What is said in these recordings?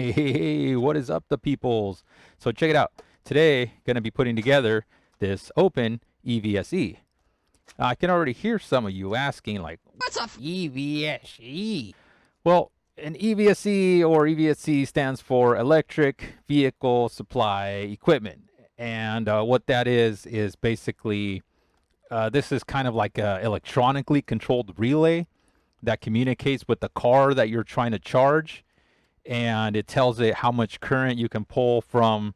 Hey, what is up, the peoples? So check it out. Today, gonna be putting together this Open EVSE. I can already hear some of you asking, like, what's a EVSE? Well, an EVSE or EVSE stands for Electric Vehicle Supply Equipment, and what that is basically this is kind of like a electronically controlled relay that communicates with the car that you're trying to charge, and it tells it how much current you can pull from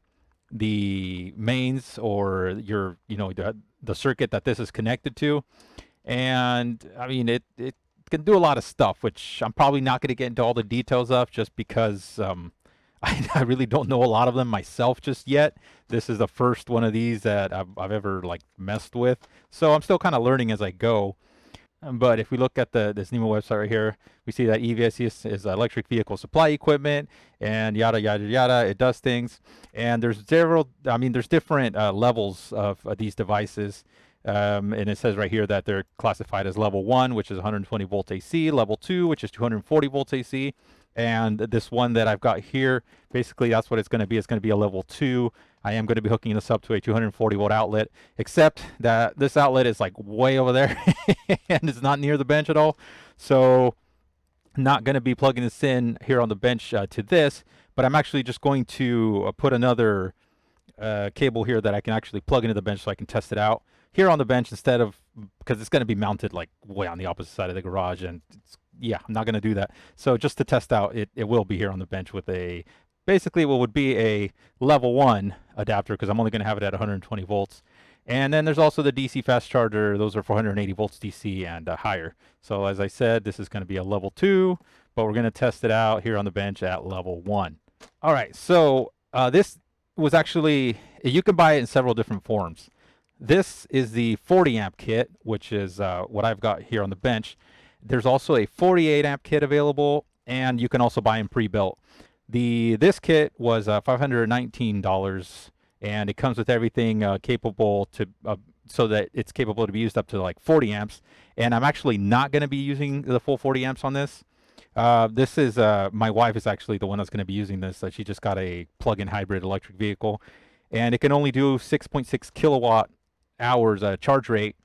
the mains or your the circuit that this is connected to. And I mean, it can do a lot of stuff, which I'm probably not going to get into all the details of, just because I really don't know a lot of them myself just yet. This is the first one of these that I've ever like messed with, so I'm still kind of learning as I go. But if we look at this NEMA website right here, we see that EVSE is electric vehicle supply equipment, and yada yada yada. It does things, and there's several. I mean, there's different levels of these devices, and it says right here that they're classified as level 1, which is 120 volts AC, level 2, which is 240 volts AC, and this one that I've got here, basically that's what it's going to be. It's going to be a level 2. I am going to be hooking this up to a 240 volt outlet, except that this outlet is like way over there and it's not near the bench at all. So not going to be plugging this in here on the bench to this, but I'm actually just going to put another cable here that I can actually plug into the bench so I can test it out here on the bench, instead of, because it's going to be mounted like way on the opposite side of the garage, and yeah, I'm not going to do that. So just to test out, it will be here on the bench with a, basically what would be a level 1 adapter, because I'm only going to have it at 120 volts. And then there's also the DC fast charger. Those are 480 volts DC and higher. So as I said, this is going to be a level 2, but we're going to test it out here on the bench at level 1. All right, so this was actually, you can buy it in several different forms. This is the 40 amp kit, which is what I've got here on the bench. There's also a 48 amp kit available, and you can also buy them pre-built. This kit was $519, and it comes with everything capable to so that it's capable to be used up to like 40 amps. And I'm actually not going to be using the full 40 amps on this. This is my wife is actually the one that's going to be using this. She just got a plug-in hybrid electric vehicle, and it can only do 6.6 kilowatt hours charge rate.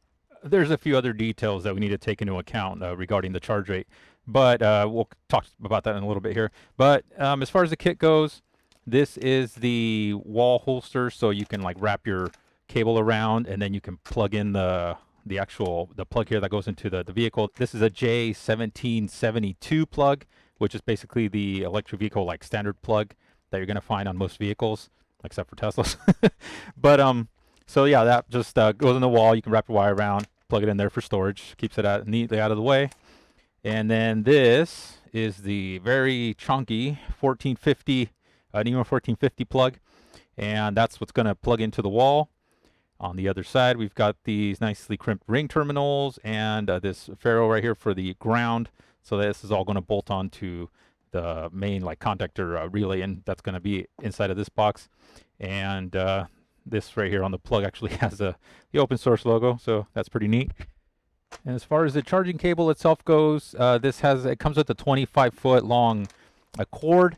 There's a few other details that we need to take into account regarding the charge rate, but we'll talk about that in a little bit here. But as far as the kit goes, this is the wall holster, so you can like wrap your cable around, and then you can plug in the plug here that goes into the vehicle. This is a J1772 plug, which is basically the electric vehicle like standard plug that you're going to find on most vehicles, except for Teslas. But so yeah, that just goes in the wall. You can wrap your wire around, plug it in there for storage, keeps it neatly out of the way. And then this is the very chunky 1450 NEMA 1450 plug, and that's what's going to plug into the wall. On the other side, we've got these nicely crimped ring terminals, and this ferrule right here for the ground. So this is all going to bolt onto the main like contactor relay, and that's going to be inside of this box. And this right here on the plug actually has the open source logo, so that's pretty neat. And as far as the charging cable itself goes, it comes with a 25-foot long cord,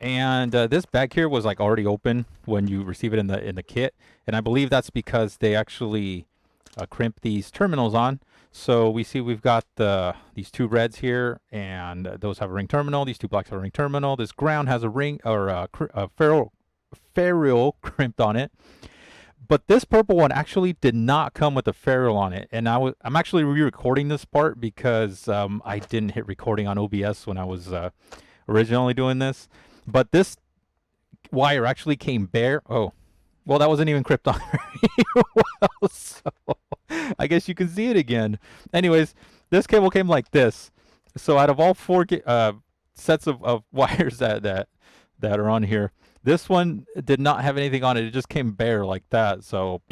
and this bag here was like already open when you receive it in the kit, and I believe that's because they actually crimp these terminals on. So we've got these two reds here, and those have a ring terminal. These two blacks have a ring terminal. This ground has a ring or a ferrule crimped on it, but this purple one actually did not come with a ferrule on it. And I'm actually re-recording this part because I didn't hit recording on OBS when I was originally doing this. But this wire actually came bare. Oh, well, that wasn't even crimped on very well, so I guess you can see it again. Anyways, this cable came like this. So out of all four sets of wires that are on here, this one did not have anything on it. It just came bare like that. So,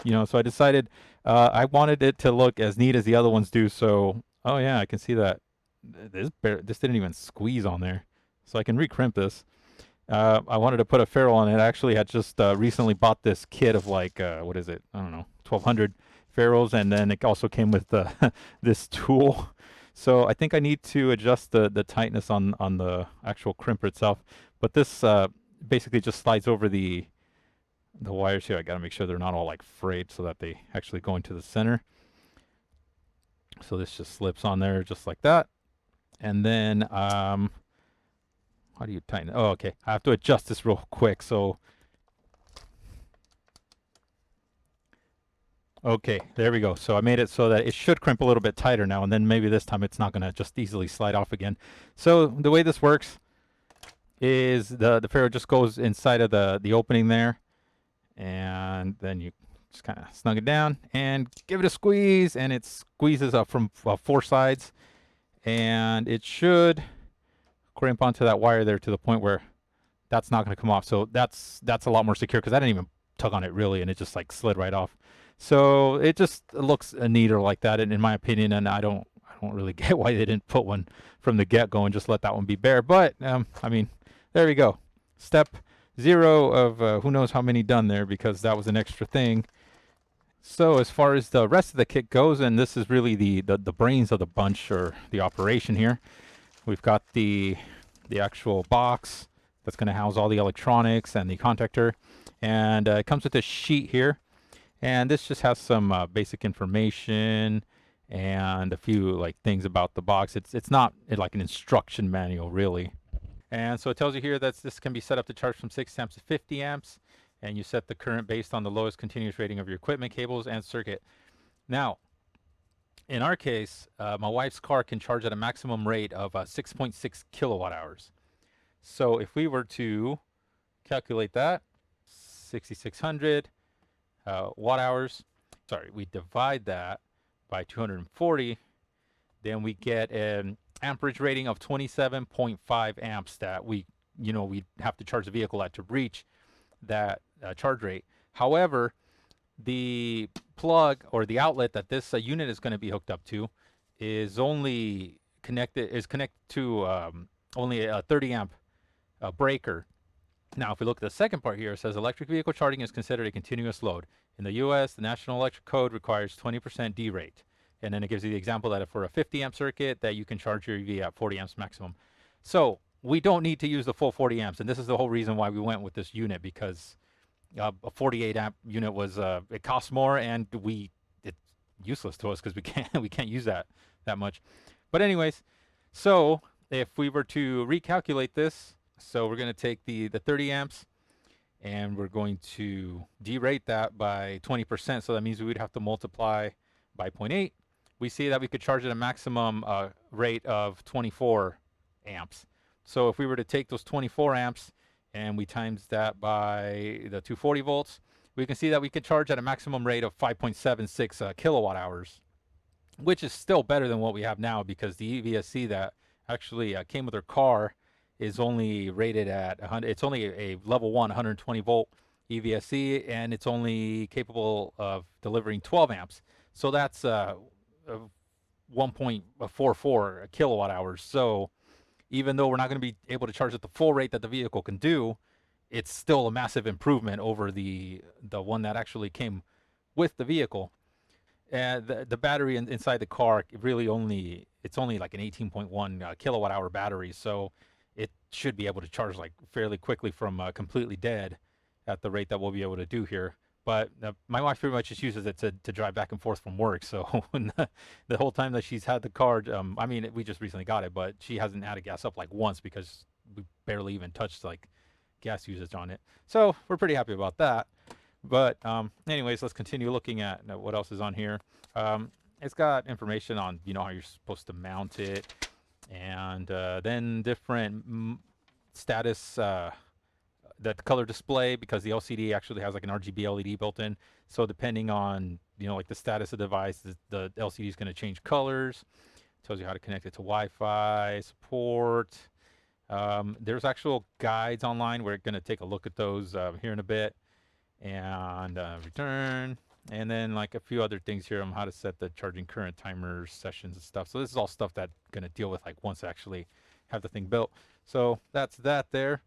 so I decided I wanted it to look as neat as the other ones do. So, oh yeah, I can see that this didn't even squeeze on there. So I can recrimp this. I wanted to put a ferrule on it. I actually had just recently bought this kit of like, what is it? I don't know, 1,200 ferrules. And then it also came with this tool. So I think I need to adjust the tightness on the actual crimper itself. But this basically just slides over the wires here. I got to make sure they're not all like frayed so that they actually go into the center. So this just slips on there just like that. And then how do you tighten it? Oh, okay. I have to adjust this real quick. So okay, there we go. So I made it so that it should crimp a little bit tighter now, and then maybe this time it's not going to just easily slide off again. So the way this works is the ferrule just goes inside of the opening there, and then you just kind of snug it down and give it a squeeze, and it squeezes up from 4 sides, and it should crimp onto that wire there to the point where that's not going to come off. So that's a lot more secure because I didn't even tug on it really, and it just like slid right off. So it just looks neater like that, in my opinion, and I don't really get why they didn't put one from the get-go and just let that one be bare. But I mean, there we go. Step 0 of who knows how many done there, because that was an extra thing. So as far as the rest of the kit goes, and this is really the brains of the bunch, or the operation here, we've got the actual box that's going to house all the electronics and the contactor, and it comes with this sheet here, and this just has some basic information and a few like things about the box. It's not like an instruction manual really. And so it tells you here that this can be set up to charge from 6 amps to 50 amps, and you set the current based on the lowest continuous rating of your equipment, cables, and circuit. Now, in our case, my wife's car can charge at a maximum rate of 6.6 kilowatt hours. So if we were to calculate that, 6,600 watt hours, sorry, we divide that by 240, then we get an amperage rating of 27.5 amps that we'd have to charge the vehicle at to reach that charge rate. However, the plug or the outlet that this unit is going to be hooked up to is only connected to only a 30 amp breaker. Now, if we look at the second part here, it says electric vehicle charging is considered a continuous load. In the U.S., the National Electric Code requires 20% D rate. And then it gives you the example that for a 50 amp circuit that you can charge your EV at 40 amps maximum. So we don't need to use the full 40 amps. And this is the whole reason why we went with this unit, because a 48 amp unit was it costs more, and it's useless to us because we can't use that much. But anyways, so if we were to recalculate this, so we're going to take the 30 amps and we're going to derate that by 20%. So that means we would have to multiply by 0.8. We see that we could charge at a maximum rate of 24 amps. So if we were to take those 24 amps and we times that by the 240 volts, we can see that we could charge at a maximum rate of 5.76 kilowatt hours, which is still better than what we have now, because the EVSE that actually came with our car is only rated at 100. It's only a level 1 120 volt EVSE, and it's only capable of delivering 12 amps. So that's 1.44 kilowatt hours. So even though we're not going to be able to charge at the full rate that the vehicle can do, it's still a massive improvement over the one that actually came with the vehicle. And the battery inside the car it's only like an 18.1 kilowatt hour battery, so it should be able to charge like fairly quickly from completely dead at the rate that we'll be able to do here. But my wife pretty much just uses it to drive back and forth from work. So the whole time that she's had the car, I mean, we just recently got it, but she hasn't added gas up like once, because we barely even touched like gas usage on it. So we're pretty happy about that. But anyways, let's continue looking at what else is on here. It's got information on how you're supposed to mount it, and then different status. The color display, because the LCD actually has like an RGB LED built in. So depending on like the status of the device, the LCD is going to change colors. Tells you how to connect it to Wi-Fi support. There's actual guides online. We're going to take a look at those here in a bit. And return. And then like a few other things here on how to set the charging current timers, sessions, and stuff. So this is all stuff that I'm going to deal with like once I actually have the thing built. So that's that there.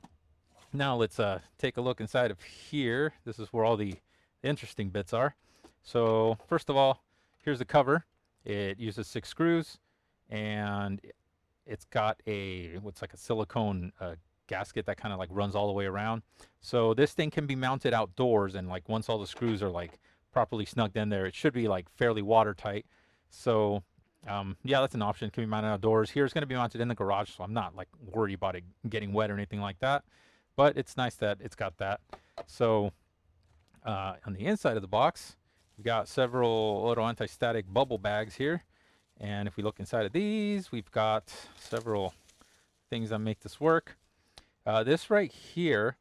Now let's take a look inside of here. This is where all the interesting bits are. So first of all, here's the cover. It uses 6 screws, and it's got a what's like a silicone gasket that kind of like runs all the way around. So this thing can be mounted outdoors, and like once all the screws are like properly snugged in there, it should be like fairly watertight. So yeah, that's an option. It can be mounted outdoors. Here it's going to be mounted in the garage, so I'm not like worried about it getting wet or anything like that. But it's nice that it's got that. So on the inside of the box, we've got several little anti-static bubble bags here. And if we look inside of these, we've got several things that make this work. This right here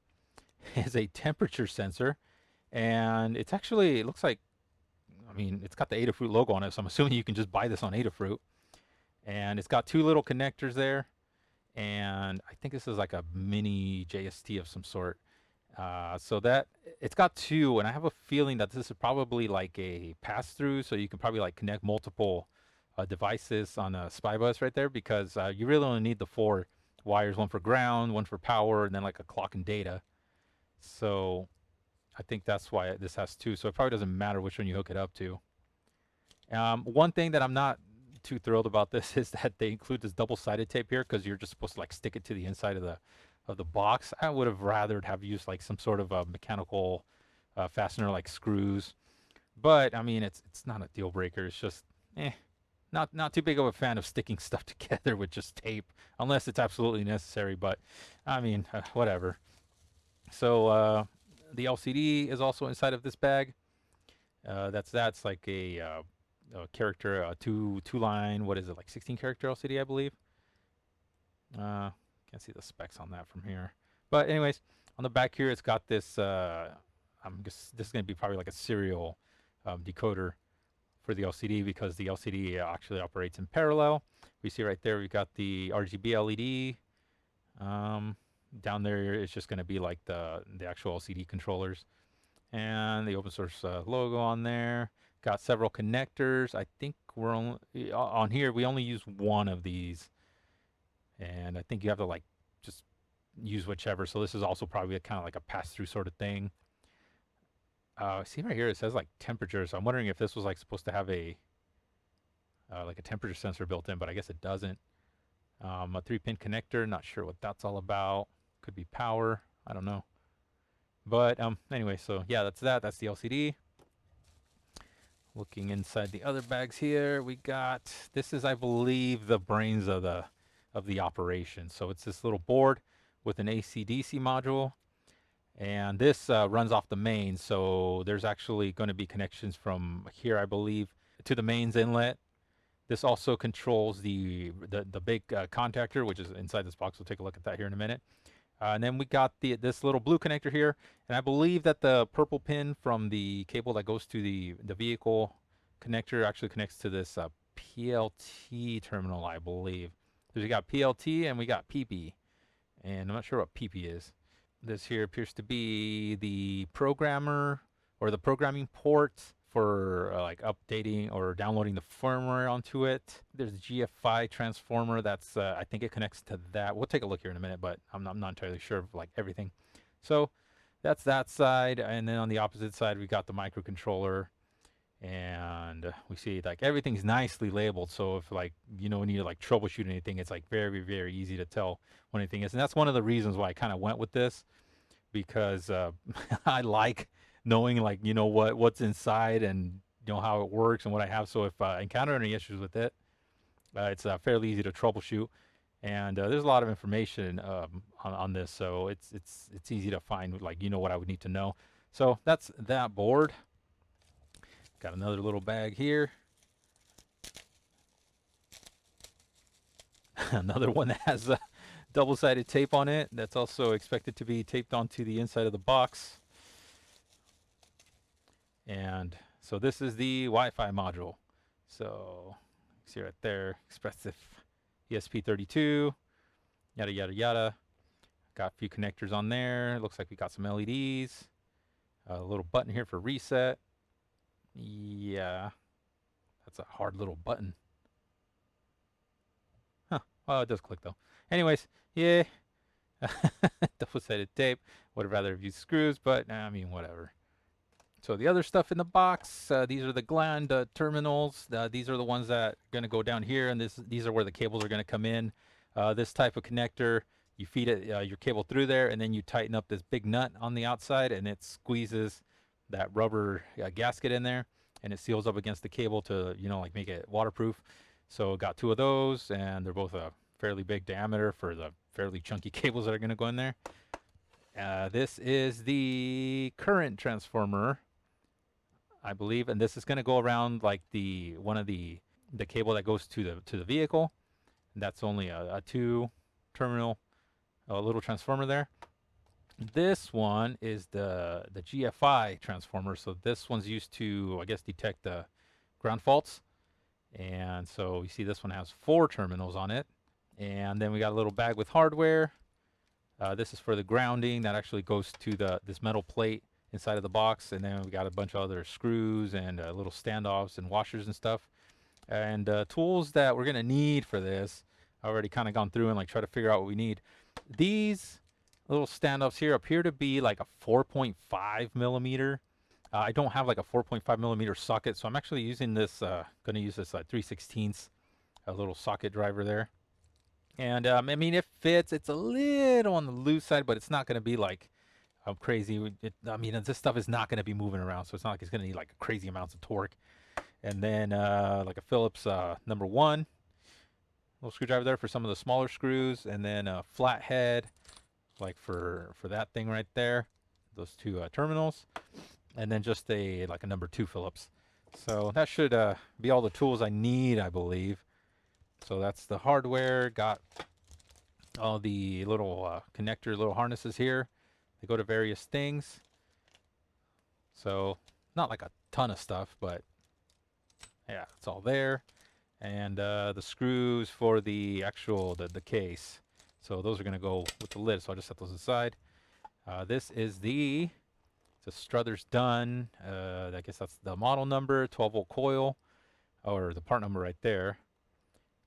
is a temperature sensor, and it's actually, it looks like, I mean, it's got the Adafruit logo on it, so I'm assuming you can just buy this on Adafruit. And it's got two little connectors there, and I think this is like a mini JST of some sort. So that it's got two, and I have a feeling that this is probably like a pass-through, so you can probably like connect multiple devices on a SPI bus right there, because you really only need the four wires, one for ground, one for power, and then like a clock and data. So I think that's why this has two. So it probably doesn't matter which one you hook it up to. One thing that I'm not too thrilled about this is that they include this double-sided tape here, because you're just supposed to like stick it to the inside of the box. I would have rather have used like some sort of a mechanical fastener like screws. But I mean, it's not a deal breaker. It's just not too big of a fan of sticking stuff together with just tape, unless it's absolutely necessary. But I mean, whatever. So the LCD is also inside of this bag. That's like a character, two line. What is it, like 16 character LCD, I believe. Can't see the specs on that from here. But anyways, on the back here, it's got this. I'm guess this is gonna be probably like a serial decoder for the LCD, because the LCD actually operates in parallel. We see right there we've got the RGB LED. Down there it's just going to be like the actual LCD controllers, and the open source logo on there. Got several connectors. I think we're only on here. We only use one of these, and I think you have to like just use whichever. So this is also probably kind of like a pass-through sort of thing. See right here, it says like temperature. So I'm wondering if this was like supposed to have a like a temperature sensor built in, but I guess it doesn't. A 3-pin connector, not sure what that's all about. Could be power, I don't know. But anyway, so yeah, that's that. That's the LCD. Looking inside the other bags here, we got, this is, I believe, the brains of the operation. So it's this little board with an AC/DC module, and this runs off the mains. So there's actually going to be connections from here, I believe, to the mains inlet. This also controls the big contactor, which is inside this box. We'll take a look at that here in a minute. And then we got this little blue connector here, and I believe that the purple pin from the cable that goes to the vehicle connector actually connects to this PLT terminal, I believe. So we got PLT and we got PP, and I'm not sure what PP is. This here appears to be the programmer or the programming port for like updating or downloading the firmware onto it. There's a GFI transformer that's I think it connects to that. We'll take a look here in a minute, but I'm not entirely sure of like everything. So that's that side, and then on the opposite side we got the microcontroller, and we see like everything's nicely labeled. So if like we need to like troubleshoot anything, it's like very easy to tell what anything is. And that's one of the reasons why I kind of went with this, because I like knowing like what's inside and how it works and what I have. So if I encounter any issues with it, it's fairly easy to troubleshoot, and there's a lot of information on this, so it's easy to find like what I would need to know. So that's that board. Got another little bag here. Another one that has double-sided tape on it. That's also expected to be taped onto the inside of the box. And so this is the Wi-Fi module. So you see right there, expressive ESP32, yada yada yada. Got a few connectors on there. Looks like we got some LEDs. A little button here for reset. Yeah, that's a hard little button. Huh. Well, it does click though. Anyways, yeah. Double-sided tape. Would have rather have used screws, but I mean, whatever. So the other stuff in the box, these are the gland terminals. These are the ones that are going to go down here, and these are where the cables are going to come in. This type of connector, you feed it your cable through there, and then you tighten up this big nut on the outside, and it squeezes that rubber gasket in there, and it seals up against the cable to, you know, like make it waterproof. So got two of those, and they're both a fairly big diameter for the fairly chunky cables that are going to go in there. This is the current transformer, I believe, and this is going to go around like the one of the cable that goes to the vehicle. And that's only a two terminal, a little transformer there. This one is the GFI transformer. So this one's used to, I guess, detect the ground faults. And so you see this one has 4 terminals on it. And then we got a little bag with hardware. This is for the grounding that actually goes to this metal plate inside of the box, and then we got a bunch of other screws and little standoffs and washers and stuff. And tools that we're gonna need for this, I've already kind of gone through and like try to figure out what we need. These little standoffs here appear to be like a 4.5 millimeter. I don't have like a 4.5 millimeter socket, so I'm actually using this, gonna use this 3/16 a little socket driver there. And I mean, it fits. It's a little on the loose side, but it's not going to be like crazy. I mean, this stuff is not going to be moving around, so it's not like it's going to need like crazy amounts of torque. And then like a Phillips number 1 little screwdriver there for some of the smaller screws, and then a flathead like for that thing right there. Those 2 terminals, and then just a like a number 2 Phillips. So that should be all the tools I need, I believe. So that's the hardware. Got all the little connector, little harnesses here. They go to various things. So not like a ton of stuff, but yeah, it's all there. And the screws for the actual the case. So those are going to go with the lid. So I'll just set those aside. This is the Struthers Dunn. I guess that's the model number, 12-volt coil, or the part number right there.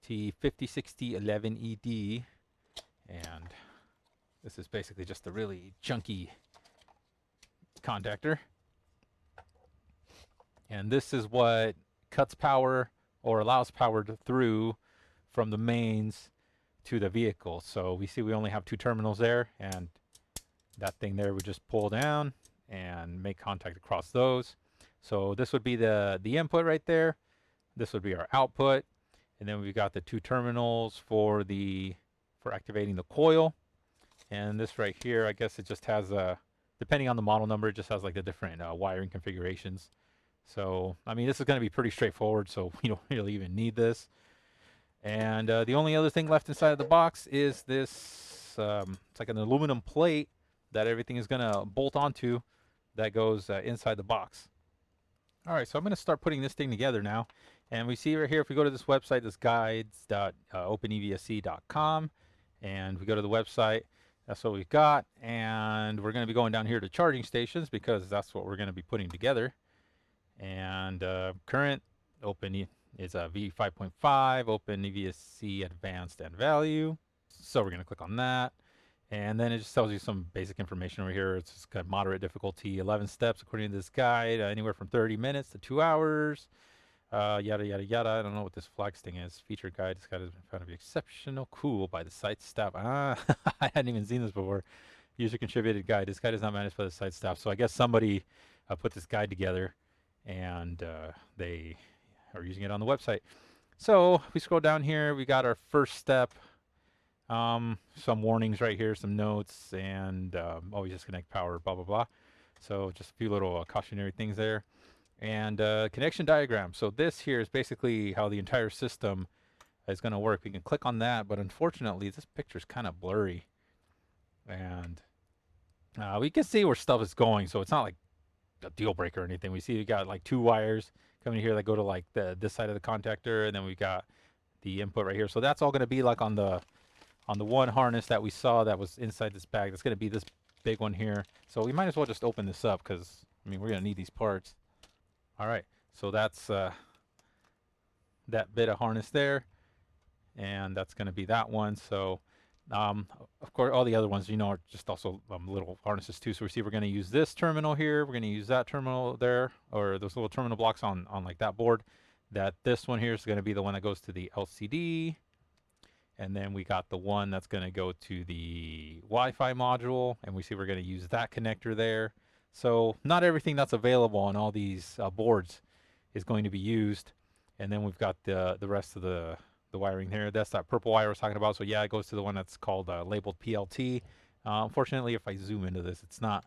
T506011ED, and this is basically just a really chunky contactor, and this is what cuts power or allows power through from the mains to the vehicle. So we see we only have 2 terminals there, and that thing there would just pull down and make contact across those. So this would be the input right there. This would be our output. And then we've got the 2 terminals for activating the coil. And this right here, I guess it just has depending on the model number, it just has like the different wiring configurations. So, I mean, this is going to be pretty straightforward, so we don't really even need this. And the only other thing left inside of the box is this, it's like an aluminum plate that everything is going to bolt onto that goes inside the box. All right, so I'm going to start putting this thing together now. And we see right here, if we go to this website, this guides.openevse.com, and we go to the website, that's what we've got. And we're going to be going down here to charging stations because that's what we're going to be putting together. And current Open is a V5.5, OpenEVSE Advanced and Value. So we're going to click on that. And then it just tells you some basic information over here. It's just got moderate difficulty, 11 steps according to this guide, anywhere from 30 minutes to 2 hours. Yada, yada, yada. I don't know what this flags thing is. Featured guide. This guide has been found to be exceptional cool by the site staff. I hadn't even seen this before. User contributed guide. This guide is not managed by the site staff. So I guess somebody put this guide together, and they are using it on the website. So if we scroll down here, we got our first step. Some warnings right here, some notes, and always disconnect power, blah, blah, blah. So just a few little cautionary things there. And connection diagram. So this here is basically how the entire system is going to work. We can click on that, but unfortunately this picture is kind of blurry. And we can see where stuff is going, so it's not like a deal breaker or anything. We see we got like 2 wires coming here that go to like this side of the contactor, and then we got the input right here. So that's all going to be like on the one harness that we saw that was inside this bag. That's going to be this big one here. So we might as well just open this up because, I mean, we're going to need these parts. All right, so that's that bit of harness there, and that's going to be that one. So Of course, all the other ones, are just also little harnesses too. So we see we're going to use this terminal here. We're going to use that terminal there, or those little terminal blocks on like that board. This one here is going to be the one that goes to the LCD. And then we got the one that's going to go to the Wi-Fi module. And we see we're going to use that connector there. So not everything that's available on all these boards is going to be used. And then we've got the rest of the wiring here. That's that purple wire I was talking about. So yeah, it goes to the one that's called labeled PLT. Unfortunately, if I zoom into this, it's not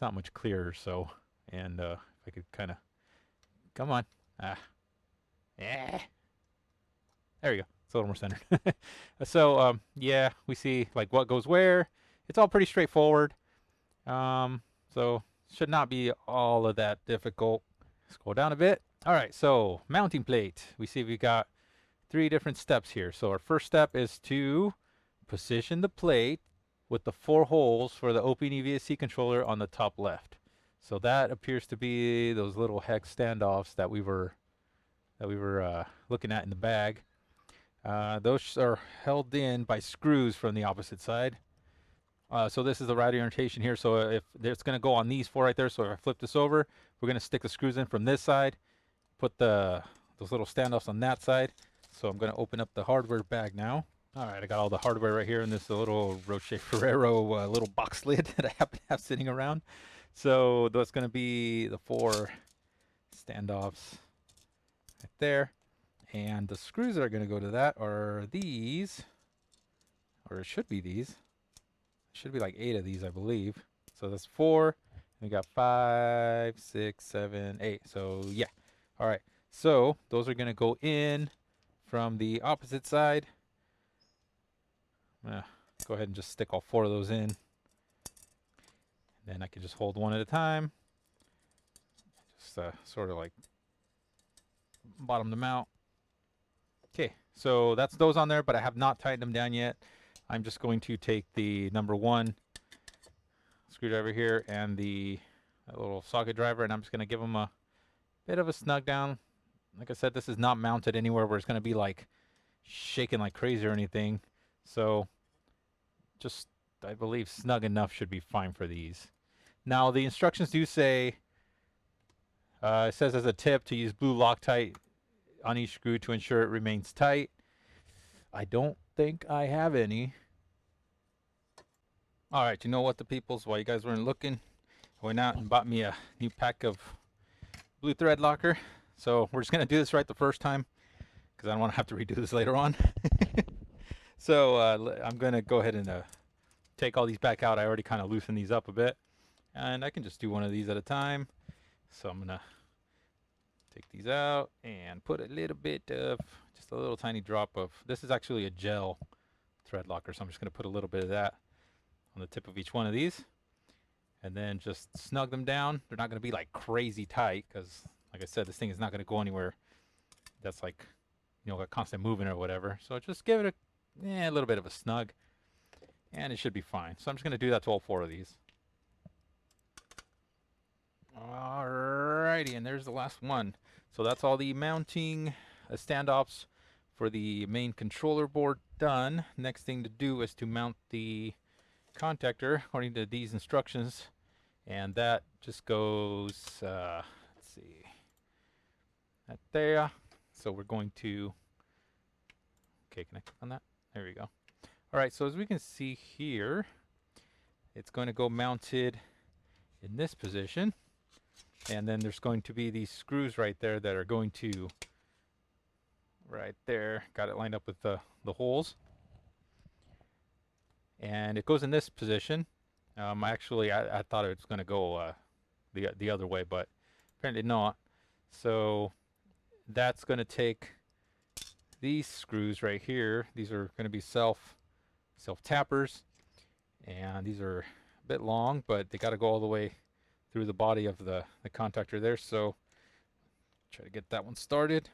much clearer. So, and if I could kind of, come on, yeah, there we go. It's a little more centered. So yeah, we see like what goes where. It's all pretty straightforward. So should not be all of that difficult. Scroll down a bit. All right, so mounting plate. We see we got 3 different steps here. So our first step is to position the plate with the 4 holes for the OpenEVSE controller on the top left. So that appears to be those little hex standoffs that we were looking at in the bag. Those are held in by screws from the opposite side. So this is the right orientation here. So if it's going to go on these 4 right there. So if I flip this over, we're going to stick the screws in from this side, put those little standoffs on that side. So I'm going to open up the hardware bag now. All right, I got all the hardware right here in this little Roche Ferrero little box lid that I happen to have sitting around. So that's going to be the 4 standoffs right there. And the screws that are going to go to that are these, or it should be these. It should be like 8 of these, I believe. So that's 4. We got 5, 6, 7, 8. So yeah. All right. So those are going to go in from the opposite side. I'm going to go ahead and just stick all 4 of those in. Then I can just hold one at a time. Just sort of like bottom them out. Okay, so that's those on there, but I have not tightened them down yet. I'm just going to take the number 1 screwdriver here and the little socket driver, and I'm just going to give them a bit of a snug down. Like I said, this is not mounted anywhere where it's going to be like shaking like crazy or anything. So just, I believe, snug enough should be fine for these. Now, the instructions do say, it says as a tip to use blue Loctite on each screw to ensure it remains tight. I don't think I have any. All right, you know what, the peoples, while you guys weren't looking, I went out and bought me a new pack of blue thread locker. So we're just going to do this right the first time because I don't want to have to redo this later on. So I'm going to go ahead and take all these back out. I already kind of loosened these up a bit. And I can just do one of these at a time. So I'm going to take these out and put a little bit of, just a little tiny drop of, this is actually a gel thread locker. So I'm just going to put a little bit of that on the tip of each one of these. And then just snug them down. They're not going to be like crazy tight because, like I said, this thing is not going to go anywhere that's like, a constant movement or whatever. So just give it a little bit of a snug and it should be fine. So I'm just going to do that to all 4 of these. Alrighty, and there's the last one. So that's all the mounting standoffs for the main controller board done. Next thing to do is to mount the contactor according to these instructions, and that just goes, let's see, that there. So we're going to, okay, can I click on that? There we go. All right, so as we can see here, it's going to go mounted in this position. And then there's going to be these screws right there that are going to, right there, got it lined up with the holes. And it goes in this position. Actually, I thought it was going to go the other way, but apparently not. So that's going to take these screws right here. These are going to be self tappers. And these are a bit long, but they got to go all the way through the body of the contactor there. So try to get that one started.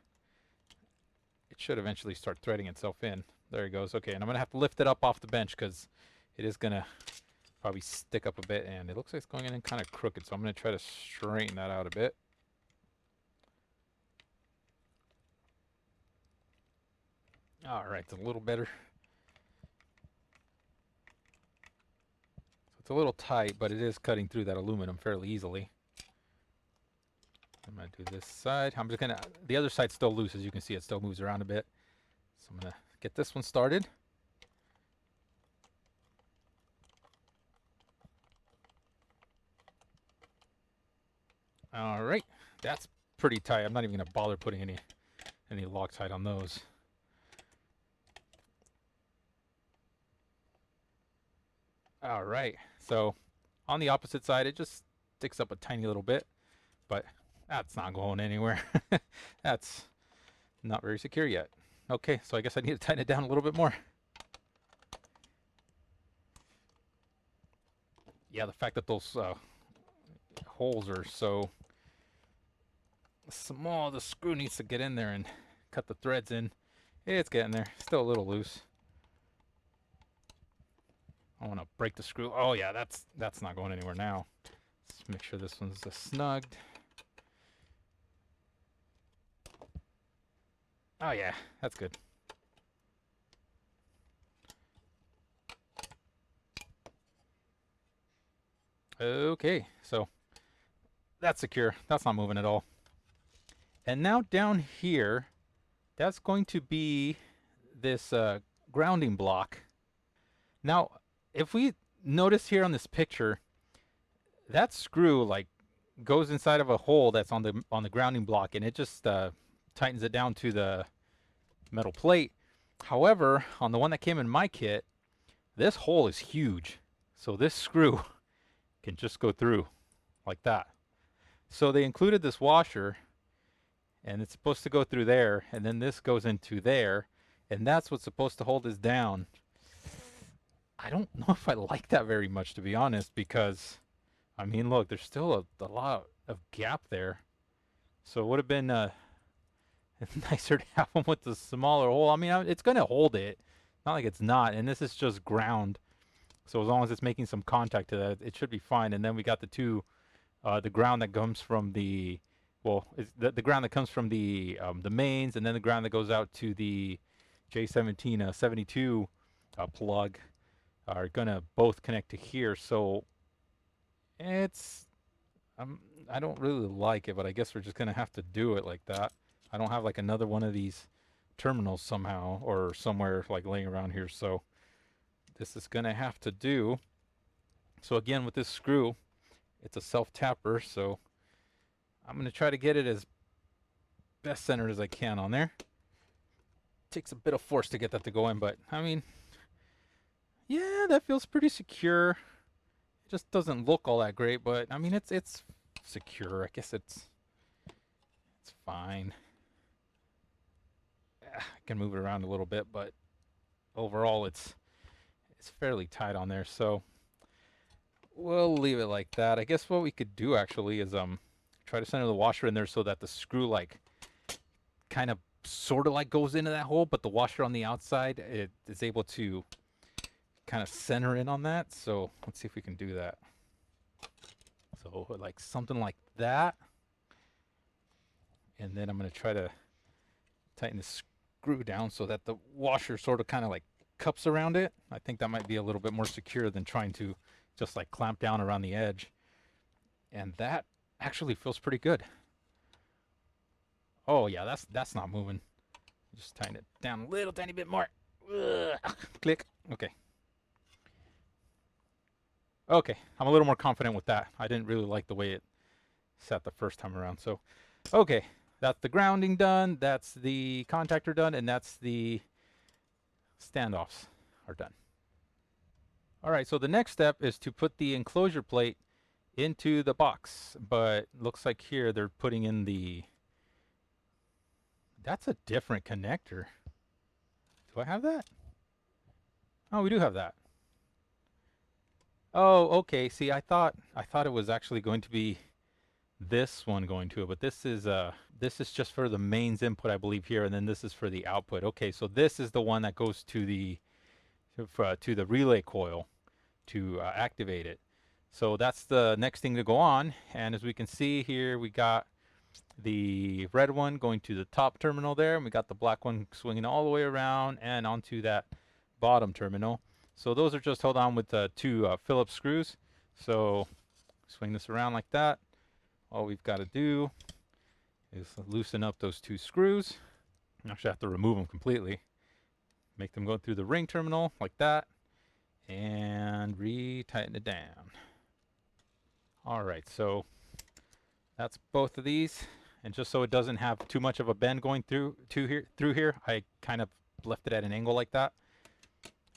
It should eventually start threading itself in. There it goes. Okay, and I'm going to have to lift it up off the bench because it is going to probably stick up a bit, and it looks like it's going in kind of crooked. So I'm going to try to straighten that out a bit. All right, it's a little better. It's a little tight, but it is cutting through that aluminum fairly easily. I'm going to do this side. I'm just going to, the other side's still loose. As you can see, it still moves around a bit. So I'm going to get this one started. All right, that's pretty tight. I'm not even going to bother putting any Loctite on those. All right, so on the opposite side, it just sticks up a tiny little bit, but that's not going anywhere. That's not very secure yet. Okay, so I guess I need to tighten it down a little bit more. Yeah, the fact that those holes are so small, the screw needs to get in there and cut the threads in. It's getting there, still a little loose. I want to break the screw. Oh yeah, that's not going anywhere now. Let's make sure this one's snugged. Oh yeah, that's good. Okay, so that's secure. That's not moving at all. And now down here, that's going to be this grounding block. Now, if we notice here on this picture, that screw like goes inside of a hole that's on the grounding block, and it just tightens it down to the metal plate. However, on the one that came in my kit, this hole is huge, so this screw can just go through like that. So they included this washer, and it's supposed to go through there, and then this goes into there, and that's what's supposed to hold this down. I don't know if I like that very much, to be honest, because I mean, look, there's still a lot of gap there. So it would have been nicer to have them with the smaller hole. I mean, it's going to hold it. Not like it's not. And this is just ground. So as long as it's making some contact to that, it should be fine. And then we got the ground that comes from the, well, it's the ground that comes from the mains, and then the ground that goes out to the J17 72 plug are going to both connect to here. So it's, I don't really like it, but I guess we're just going to have to do it like that. I don't have like another one of these terminals somehow or somewhere like laying around here, so this is going to have to do. So again, with this screw, it's a self-tapper, so I'm going to try to get it as best centered as I can on there. Takes a bit of force to get that to go in, but I mean, yeah, that feels pretty secure. It just doesn't look all that great, but I mean, it's secure. I guess it's fine. I can move it around a little bit, but overall it's fairly tight on there, so we'll leave it like that. I guess what we could do actually is try to center the washer in there so that the screw like kind of sort of like goes into that hole, but the washer on the outside, it is able to kind of center in on that. So let's see if we can do that. So like something like that. And then I'm going to try to tighten the screw down so that the washer sort of kind of like cups around it. I think that might be a little bit more secure than trying to just like clamp down around the edge. And that actually feels pretty good. Oh yeah, that's not moving. Just tighten it down a little tiny bit more. Click. Okay. Okay, I'm a little more confident with that. I didn't really like the way it sat the first time around. So, okay, that's the grounding done, that's the contactor done, and that's the standoffs are done. All right, so the next step is to put the enclosure plate into the box, but looks like here they're putting in the, that's a different connector. Do I have that? Oh, we do have that. Oh, okay. See, I thought it was actually going to be this one going to it, but this is just for the mains input, I believe, here, and then this is for the output. Okay, so this is the one that goes to the relay coil to activate it. So that's the next thing to go on, and as we can see here, we got the red one going to the top terminal there, and we got the black one swinging all the way around and onto that bottom terminal. So those are just held on with two Phillips screws. So swing this around like that. All we've got to do is loosen up those two screws. Actually, I have to remove them completely. Make them go through the ring terminal like that, and re-tighten it down. All right, so that's both of these. And just so it doesn't have too much of a bend going through here, I kind of left it at an angle like that.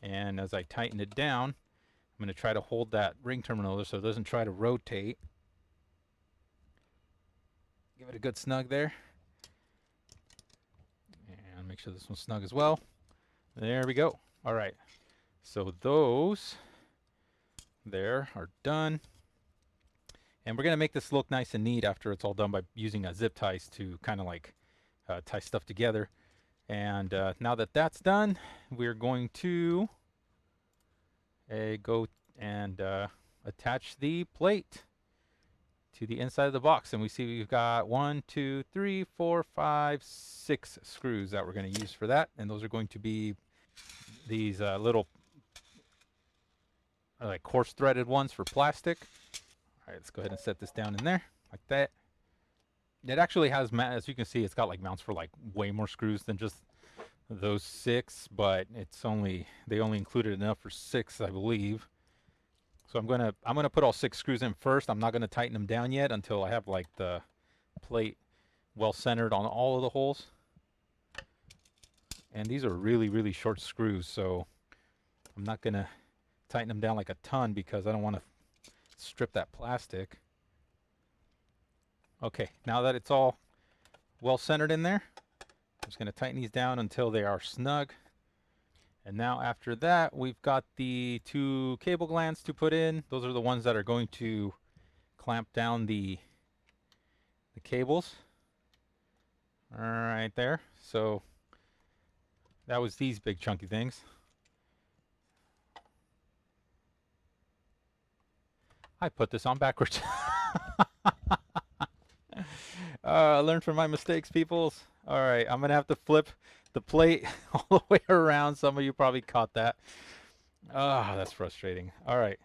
And as I tighten it down, I'm going to try to hold that ring terminal so it doesn't try to rotate. Give it a good snug there. And make sure this one's snug as well. There we go. All right. So those there are done. And we're going to make this look nice and neat after it's all done by using zip ties to kind of like tie stuff together. And now that that's done, we're going to go and attach the plate to the inside of the box. And we see we've got 1, 2, 3, 4, 5, 6 screws that we're going to use for that. And those are going to be these little like coarse threaded ones for plastic. All right, let's go ahead and set this down in there like that. It actually has, as you can see, it's got like mounts for like way more screws than just those 6, but they only included enough for 6, I believe. So I'm gonna put all 6 screws in first. I'm not gonna tighten them down yet until I have like the plate well centered on all of the holes. And these are really, really short screws, so I'm not gonna tighten them down like a ton because I don't want to strip that plastic. Okay, now that it's all well centered in there, I'm just going to tighten these down until they are snug. And now after that, we've got the 2 cable glands to put in. Those are the ones that are going to clamp down the cables. All right there. So that was these big chunky things. I put this on backwards. Learn from my mistakes, peoples. All right, I'm gonna have to flip the plate all the way around. Some of you probably caught that. Ah, that's frustrating. All right.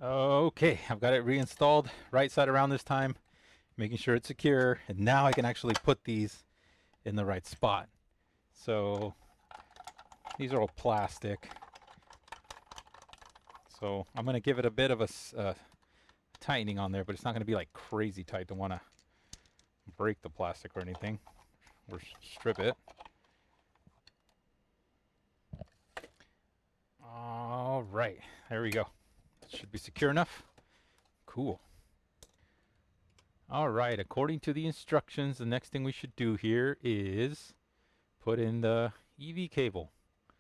Okay, I've got it reinstalled right side around this time, making sure it's secure. And now I can actually put these in the right spot. So these are all plastic. So I'm gonna give it a bit of a tightening on there, but it's not going to be like crazy tight. Don't want to break the plastic or anything or strip it. All right, there we go. Should be secure enough. Cool. All right, according to the instructions, the next thing we should do here is put in the EV cable.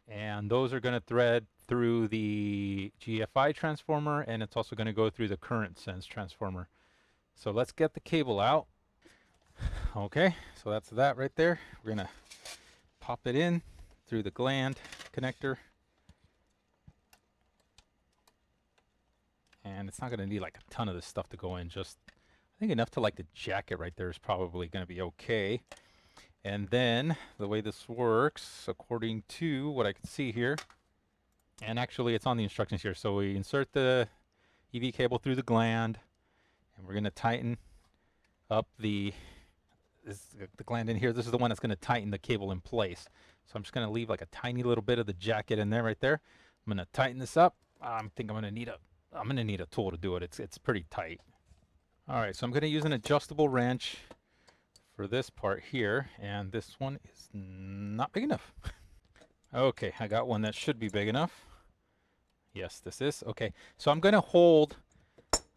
And those are going to thread through the GFI transformer, and it's also going to go through the current sense transformer. So let's get the cable out. Okay, so that's that right there. We're going to pop it in through the gland connector. And it's not going to need like a ton of this stuff to go in. Just, I think enough to like the jacket right there is probably going to be okay. And then the way this works, according to what I can see here, and actually it's on the instructions here. So we insert the EV cable through the gland, and we're going to tighten up the gland in here. This is the one that's going to tighten the cable in place. So I'm just going to leave like a tiny little bit of the jacket in there right there. I'm going to tighten this up. I think I'm going to need a tool to do it. It's pretty tight. All right, so I'm going to use an adjustable wrench for this part here, and this one is not big enough. Okay, I got one that should be big enough. Yes, this is. Okay, so I'm going to hold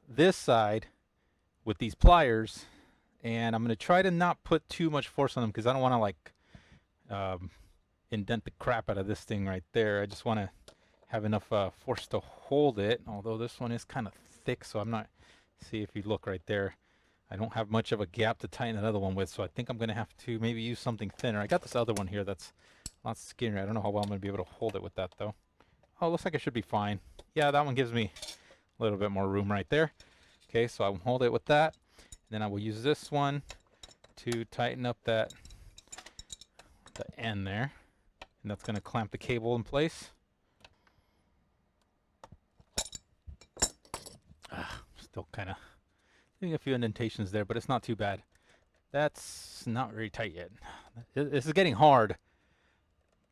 this side with these pliers, and I'm going to try to not put too much force on them because I don't want to like indent the crap out of this thing right there. I just want to have enough force to hold it, although this one is kind of thick, so I'm not, see if you look right there, I don't have much of a gap to tighten another one with, so I think I'm going to have to maybe use something thinner. I got this other one here that's a lot skinnier. I don't know how well I'm going to be able to hold it with that though. Oh, looks like it should be fine. Yeah, that one gives me a little bit more room right there. Okay, so I will hold it with that. And then I will use this one to tighten up the end there. And and that's going to clamp the cable in place. Still kind of getting a few indentations there, but it's not too bad. That's not very tight yet. This is getting hard,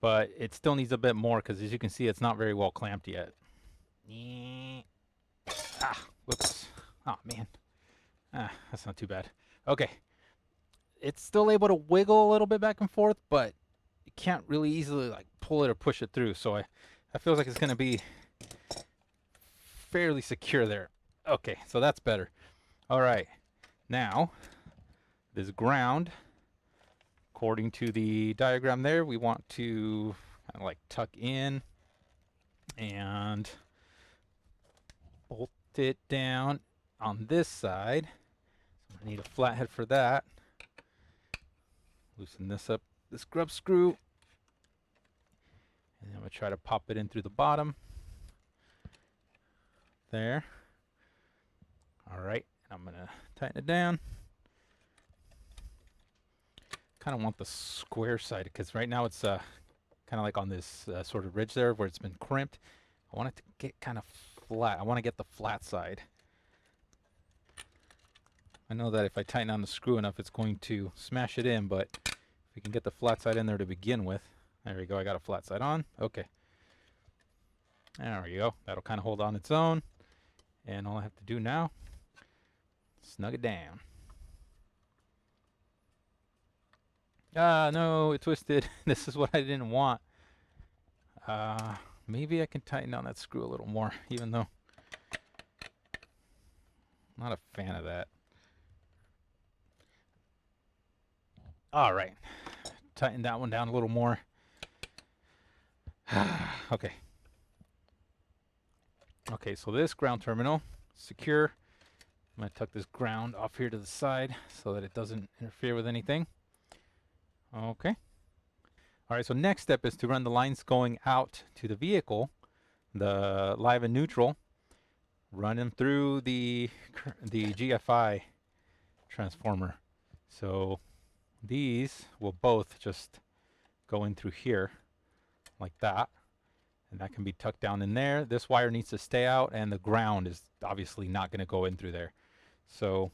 but it still needs a bit more because, as you can see, it's not very well clamped yet. Whoops. Oh, man. That's not too bad. Okay. It's still able to wiggle a little bit back and forth, but you can't really easily like pull it or push it through. So I feel like it's going to be fairly secure there. Okay, so that's better. All right. Now, this ground, according to the diagram there, we want to kind of like tuck in and bolt it down on this side. So I need a flathead for that. Loosen this up, this grub screw, and then I'm going to try to pop it in through the bottom. There. All right, and I'm going to tighten it down. Kind of want the square side because right now it's kind of like on this sort of ridge there where it's been crimped. I want it to get kind of flat. I want to get the flat side. I know that if I tighten on the screw enough, it's going to smash it in, but if we can get the flat side in there to begin with. There we go, I got a flat side on. Okay. There we go. That'll kind of hold on its own. And all I have to do now, snug it down. Ah, no, it twisted. This is what I didn't want. Maybe I can tighten down that screw a little more, even though I'm not a fan of that. All right, tighten that one down a little more. Okay. Okay, so this ground terminal, secure. I'm going to tuck this ground off here to the side so that it doesn't interfere with anything. Okay. All right, so next step is to run the lines going out to the vehicle, the live and neutral, run them through the GFI transformer. So these will both just go in through here like that, and that can be tucked down in there. This wire needs to stay out, and the ground is obviously not going to go in through there. So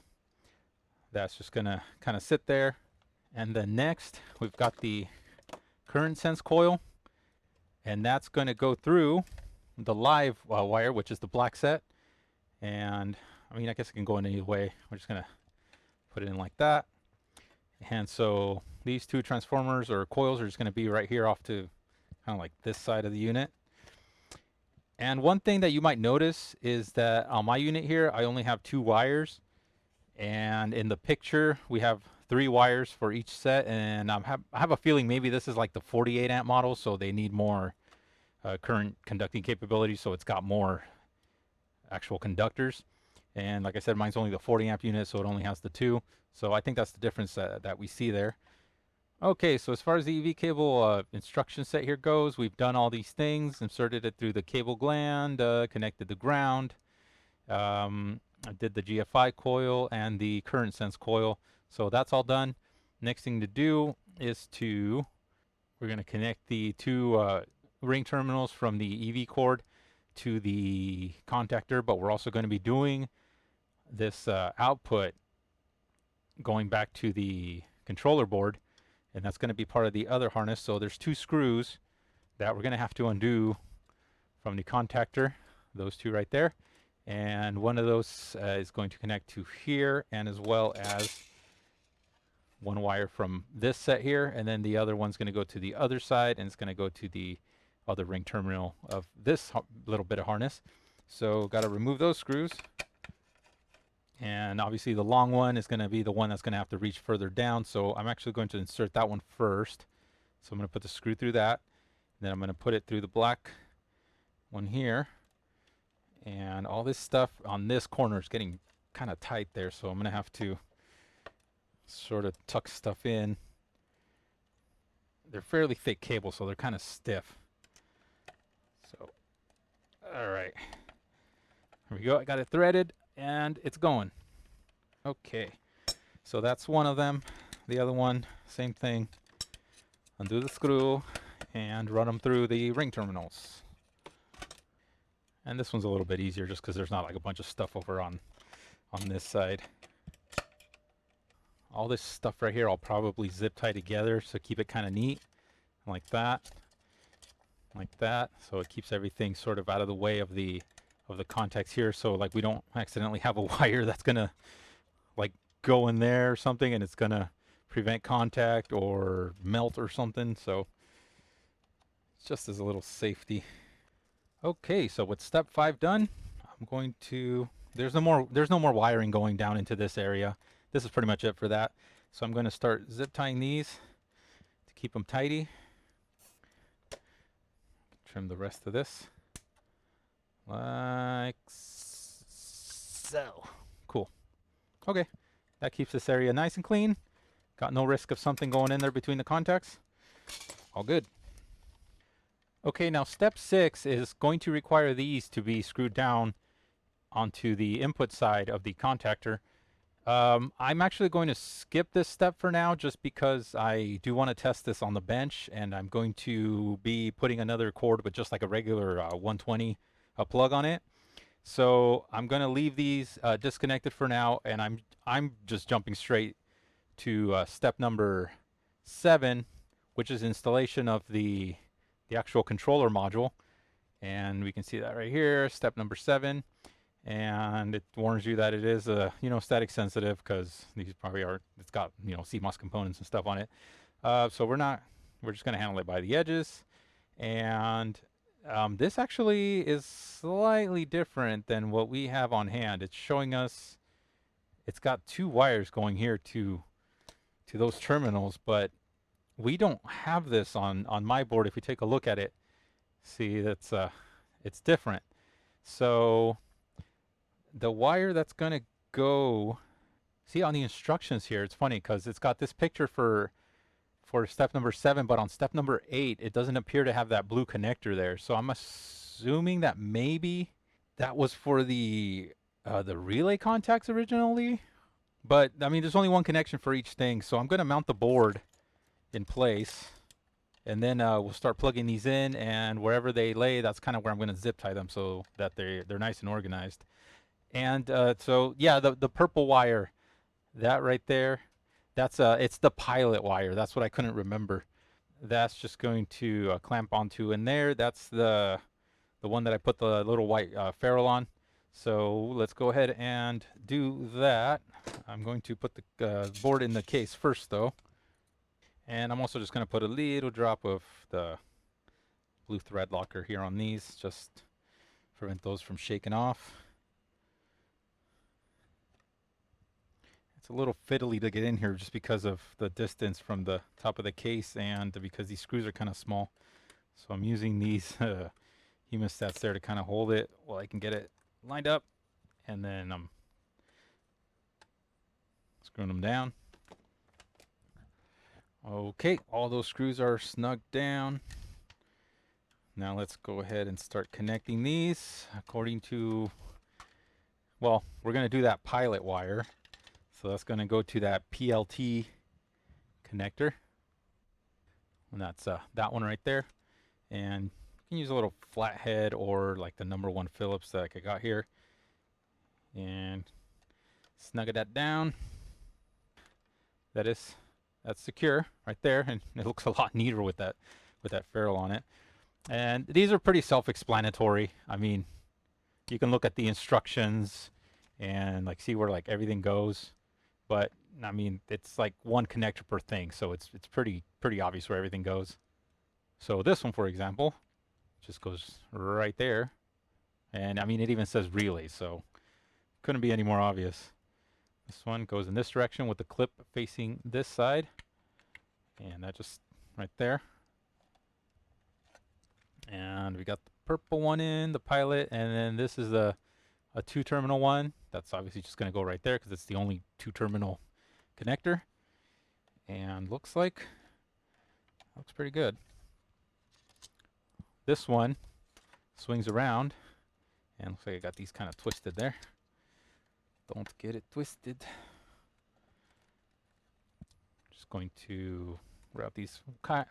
that's just going to kind of sit there. And then next, we've got the current sense coil, and that's going to go through the live wire, which is the black set. And I mean, I guess it can go in any way. We're just going to put it in like that. And so these two transformers or coils are just going to be right here off to kind of like this side of the unit. And one thing that you might notice is that on my unit here, I only have 2 wires. And in the picture, we have 3 wires for each set. And I have a feeling maybe this is like the 48 amp model, so they need more current conducting capability, so it's got more actual conductors. And like I said, mine's only the 40 amp unit, so it only has the 2. So I think that's the difference that we see there. Okay, so as far as the EV cable instruction set here goes, we've done all these things, inserted it through the cable gland, connected the ground, I did the GFI coil and the current sense coil. So that's all done. Next thing to do is we're going to connect the 2 ring terminals from the EV cord to the contactor, but we're also going to be doing this output going back to the controller board, and that's going to be part of the other harness. So there's 2 screws that we're going to have to undo from the contactor, those 2 right there, and one of those is going to connect to here, and as well as one wire from this set here, and then the other one's going to go to the other side, and it's going to go to the other ring terminal of this little bit of harness. So got to remove those screws. And obviously the long one is going to be the one that's going to have to reach further down. So I'm actually going to insert that one first. So I'm going to put the screw through that. Then I'm going to put it through the black one here. And all this stuff on this corner is getting kind of tight there. So I'm going to have to sort of tuck stuff in. They're fairly thick cables, so they're kind of stiff. So, all right. Here we go. I got it threaded. And it's going. Okay, so that's one of them. The other one, same thing. Undo the screw and run them through the ring terminals. And this one's a little bit easier just because there's not like a bunch of stuff over on this side. All this stuff right here I'll probably zip tie together, so keep it kind of neat, like that, so it keeps everything sort of out of the way of the contacts here, so like we don't accidentally have a wire that's gonna like go in there or something and it's gonna prevent contact or melt or something. So it's just as a little safety. Okay, so with step 5 done, I'm going to, there's no more wiring going down into this area. This is pretty much it for that. So I'm going to start zip tying these to keep them tidy. Trim the rest of this like so. Cool. Okay, that keeps this area nice and clean. Got no risk of something going in there between the contacts. All good. Okay, now step 6 is going to require these to be screwed down onto the input side of the contactor. I'm actually going to skip this step for now just because I do want to test this on the bench, and I'm going to be putting another cord with just like a regular 120 plug on it. So I'm going to leave these disconnected for now, and I'm just jumping straight to step number 7, which is installation of the actual controller module. And we can see that right here, step number 7. And it warns you that it is static sensitive, because these probably are, it's got CMOS components and stuff on it. So we're just going to handle it by the edges. And this actually is slightly different than what we have on hand. It's showing us it's got 2 wires going here to those terminals, but we don't have this on my board. If we take a look at it, see that's it's different. So the wire that's going to go, see on the instructions here, it's funny because it's got this picture for step number 7, but on step number 8 it doesn't appear to have that blue connector there. So I'm assuming that maybe that was for the relay contacts originally, but I mean there's only one connection for each thing. So I'm going to mount the board in place, and then we'll start plugging these in, and wherever they lay, that's kind of where I'm going to zip tie them so that they're nice and organized. And so yeah, the purple wire, that right there, that's it's the pilot wire. That's what I couldn't remember. That's just going to clamp onto in there. That's the one that I put the little white ferrule on. So let's go ahead and do that. I'm going to put the board in the case first though. And I'm also just going to put a little drop of the blue thread locker here on these, just prevent those from shaking off. It's a little fiddly to get in here just because of the distance from the top of the case, and because these screws are kind of small. So I'm using these hemostats there to kind of hold it while I can get it lined up, and then I'm screwing them down. Okay, all those screws are snugged down. Now let's go ahead and start connecting these according to, well, we're going to do that pilot wire. So that's going to go to that PLT connector. And that's that one right there. And you can use a little flathead or like the number 1 Phillips that I got here. And snug that down. That's secure right there, and it looks a lot neater with that ferrule on it. And these are pretty self-explanatory. I mean, you can look at the instructions and like see where like everything goes, but I mean it's like one connector per thing, so it's pretty obvious where everything goes. So this one, for example, just goes right there, and I mean it even says relay, so couldn't be any more obvious. This one goes in this direction with the clip facing this side, and that just right there. And we got the purple one in, the pilot, and then this is a 2-terminal one. That's obviously just going to go right there because it's the only 2-terminal connector. And looks pretty good. This one swings around, and looks like I got these kind of twisted there. Don't get it twisted. Just going to route these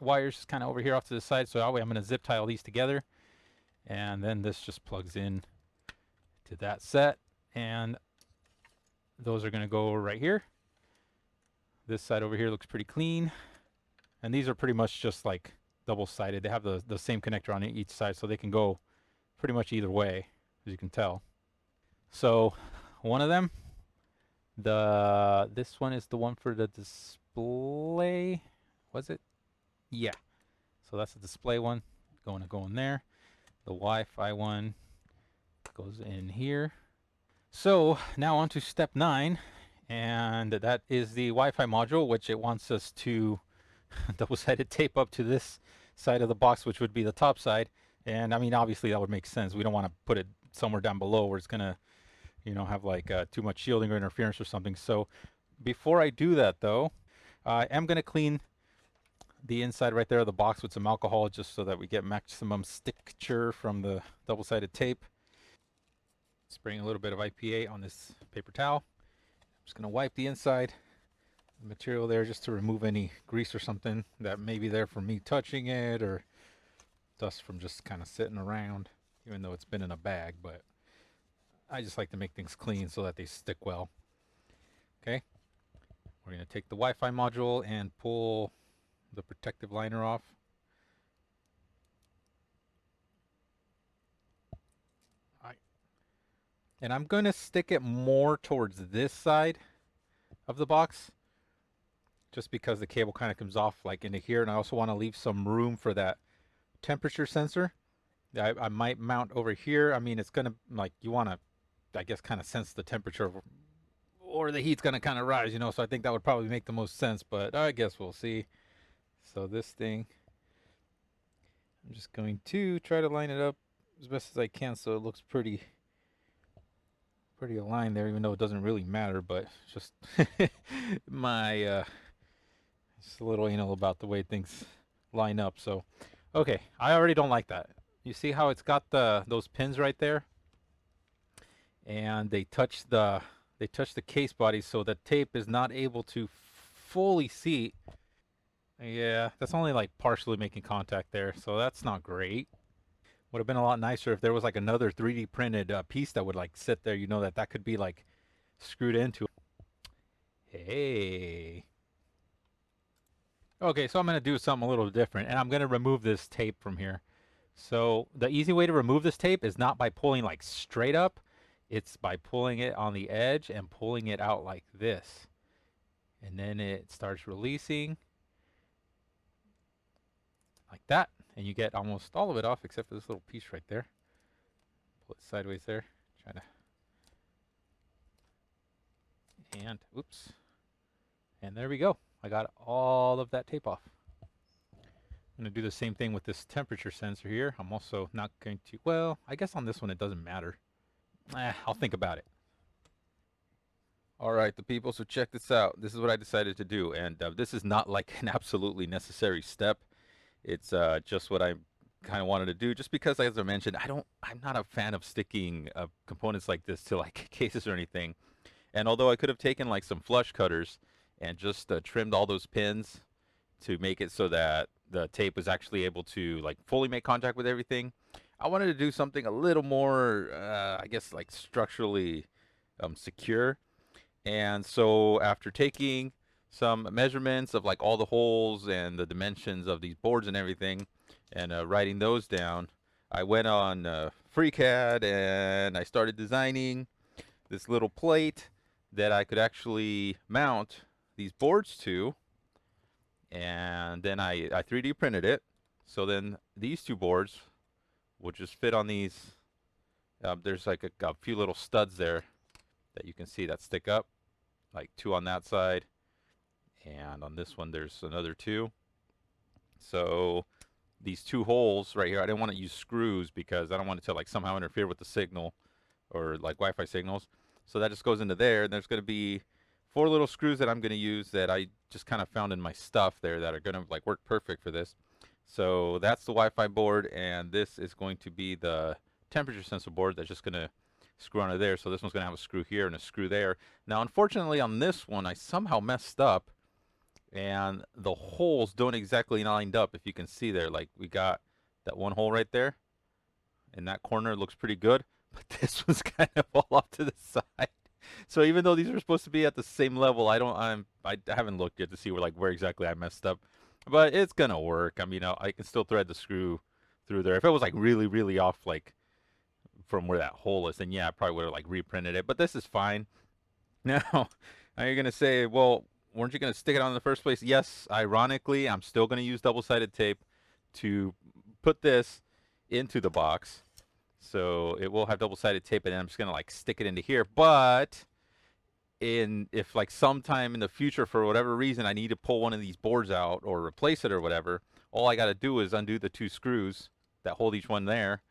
wires kind of over here off to the side. So that way I'm going to zip tie all these together. And then this just plugs in to that set. And those are going to go right here. This side over here looks pretty clean. And these are pretty much just like double-sided. They have the same connector on each side, so they can go pretty much either way, as you can tell. So one of them, this one is the one for the display. Was it? Yeah. So that's the display one going to go in there. The Wi-Fi one goes in here. So now on to step 9, and that is the Wi-Fi module, which it wants us to double-sided tape up to this side of the box, which would be the top side. And I mean, obviously that would make sense. We don't want to put it somewhere down below where it's gonna, you know, have like too much shielding or interference or something. So before I do that though, I am gonna clean the inside right there of the box with some alcohol, just so that we get maximum sticture from the double-sided tape. Spraying a little bit of IPA on this paper towel. I'm just gonna wipe the inside material there just to remove any grease or something that may be there from me touching it, or dust from just kind of sitting around, even though it's been in a bag. But I just like to make things clean so that they stick well. Okay, we're going to take the Wi-Fi module and pull the protective liner off. All right. And I'm going to stick it more towards this side of the box, just because the cable kind of comes off like into here, and I also want to leave some room for that temperature sensor. I might mount over here. I mean, it's gonna, like, you want to, I guess, kind of sense the temperature, or the heat's gonna kind of rise, you know. So I think that would probably make the most sense, but I guess we'll see. So this thing, I'm just going to try to line it up as best as I can so it looks pretty aligned there, even though it doesn't really matter. But just my just a little anal about the way things line up. So okay, I already don't like that. You see how it's got those pins right there, and they touch the case body, so the tape is not able to fully seat. Yeah, that's only like partially making contact there, so that's not great. Would have been a lot nicer if there was like another 3D printed piece that would like sit there, you know, that could be like screwed into. Hey. Okay, so I'm going to do something a little different, and I'm going to remove this tape from here. So the easy way to remove this tape is not by pulling like straight up, it's by pulling it on the edge and pulling it out like this. And then it starts releasing like that, and you get almost all of it off except for this little piece right there. Pull it sideways there, try to, and oops, and there we go. I got all of that tape off. I'm going to do the same thing with this temperature sensor here. I'm also not going to, well, I guess on this one it doesn't matter. I'll think about it. All right, the people, so check this out. This is what I decided to do, and this is not like an absolutely necessary step. It's just what I kind of wanted to do, just because, as I mentioned, I'm not a fan of sticking components like this to like cases or anything. And although I could have taken like some flush cutters and just trimmed all those pins to make it so that the tape was actually able to like fully make contact with everything, I wanted to do something a little more, I guess, like structurally secure. And so after taking some measurements of like all the holes and the dimensions of these boards and everything, and writing those down, I went on FreeCAD and I started designing this little plate that I could actually mount these boards to. And then I 3D printed it. So then these two boards will just fit on these. There's like a few little studs there that you can see that stick up, like two on that side, and on this one there's another two. So these two holes right here, I didn't want to use screws because I don't want it to like somehow interfere with the signal or like Wi-Fi signals. So that just goes into there, and there's going to be 4 little screws that I'm going to use that I just kind of found in my stuff there that are going to like work perfect for this. So that's the Wi-Fi board, and this is going to be the temperature sensor board that's just going to screw onto there. So this one's going to have a screw here and a screw there. Now, unfortunately, on this one, I somehow messed up and the holes don't exactly lined up. If you can see there, like we got that one hole right there in that corner, looks pretty good, but this was kind of all off to the side. So even though these are supposed to be at the same level, I haven't looked yet to see where exactly I messed up, but it's gonna work. I mean, I can still thread the screw through there. If it was like really really off, like from where that hole is, then yeah, I probably would have like reprinted it. But this is fine. Now, are you gonna say, well, weren't you gonna stick it on in the first place? Yes, ironically, I'm still gonna use double-sided tape to put this into the box. So it will have double-sided tape, and then I'm just gonna like stick it into here. But if like sometime in the future for whatever reason I need to pull one of these boards out or replace it or whatever, all I got to do is undo the two screws that hold each one there,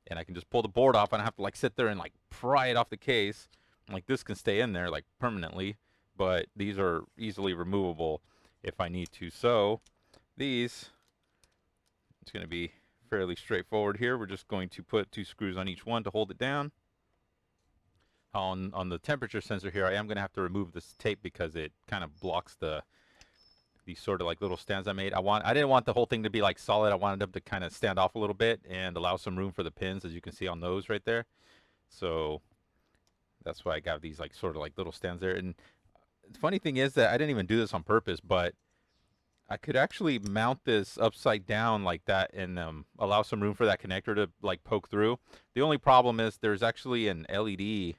and I can just pull the board off. I don't have to like sit there and like pry it off the case. Like this can stay in there like permanently, but these are easily removable if I need to. So these, it's going to be fairly straightforward here. We're just going to put two screws on each one to hold it down. On the temperature sensor here, I am going to have to remove this tape because it kind of blocks these sort of like little stands I made. I didn't want the whole thing to be like solid. I wanted them to kind of stand off a little bit and allow some room for the pins, as you can see on those right there. So that's why I got these like sort of like little stands there. And the funny thing is that I didn't even do this on purpose, but I could actually mount this upside down like that and allow some room for that connector to like poke through. The only problem is there's actually an LED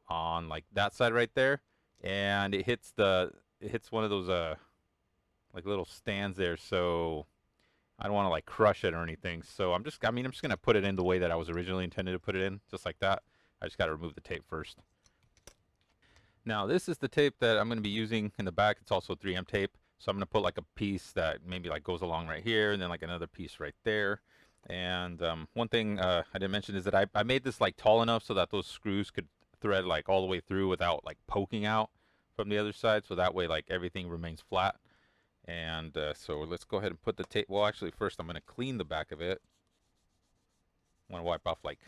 on like that side right there, and it hits one of those like little stands there, so I don't want to like crush it or anything. So I'm just gonna put it in the way that I was originally intended to put it in, just like that. I just got to remove the tape first. Now this is the tape that I'm going to be using in the back. It's also 3M tape, so I'm going to put like a piece that maybe like goes along right here, and then like another piece right there. And one thing I didn't mention is that I made this like tall enough so that those screws could thread like all the way through without like poking out from the other side, so that way like everything remains flat. And so let's go ahead and put the tape. Well, actually, first I'm going to clean the back of it. I want to wipe off like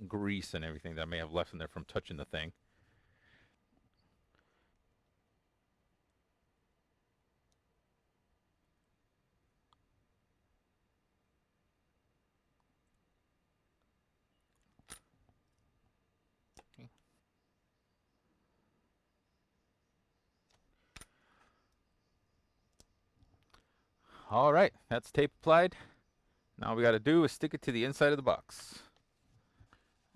grease and everything that I may have left in there from touching the thing. All right, that's tape applied. Now we got to do is stick it to the inside of the box.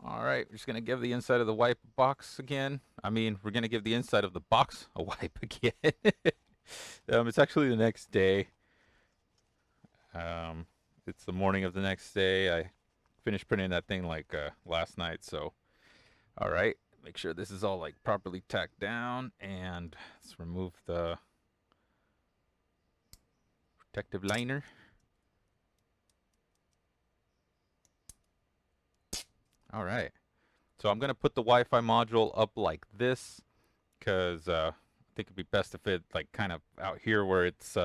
All right, we're just going to give the inside of the wipe box again. We're going to give the inside of the box a wipe again. It's actually the next day. It's the morning of the next day. I finished printing that thing like last night. So, all right, make sure this is all like properly tacked down, and let's remove the protective liner. All right. So I'm going to put the Wi-Fi module up like this because I think it'd be best if it like kind of out here where it's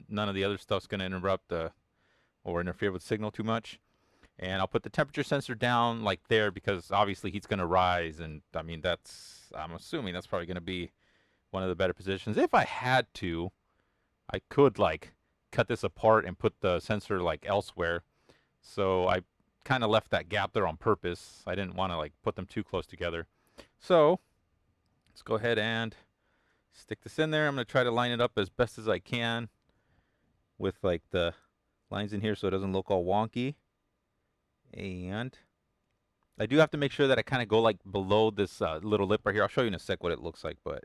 none of the other stuff's going to interrupt or interfere with signal too much. And I'll put the temperature sensor down like there because obviously heat's going to rise, and I'm assuming that's probably going to be one of the better positions. If I had to, I could like cut this apart and put the sensor like elsewhere. So I kind of left that gap there on purpose. I didn't want to like put them too close together. So let's go ahead and stick this in there. I'm going to try to line it up as best as I can with like the lines in here so it doesn't look all wonky. And I do have to make sure that I kind of go like below this little lip right here. I'll show you in a sec what it looks like, but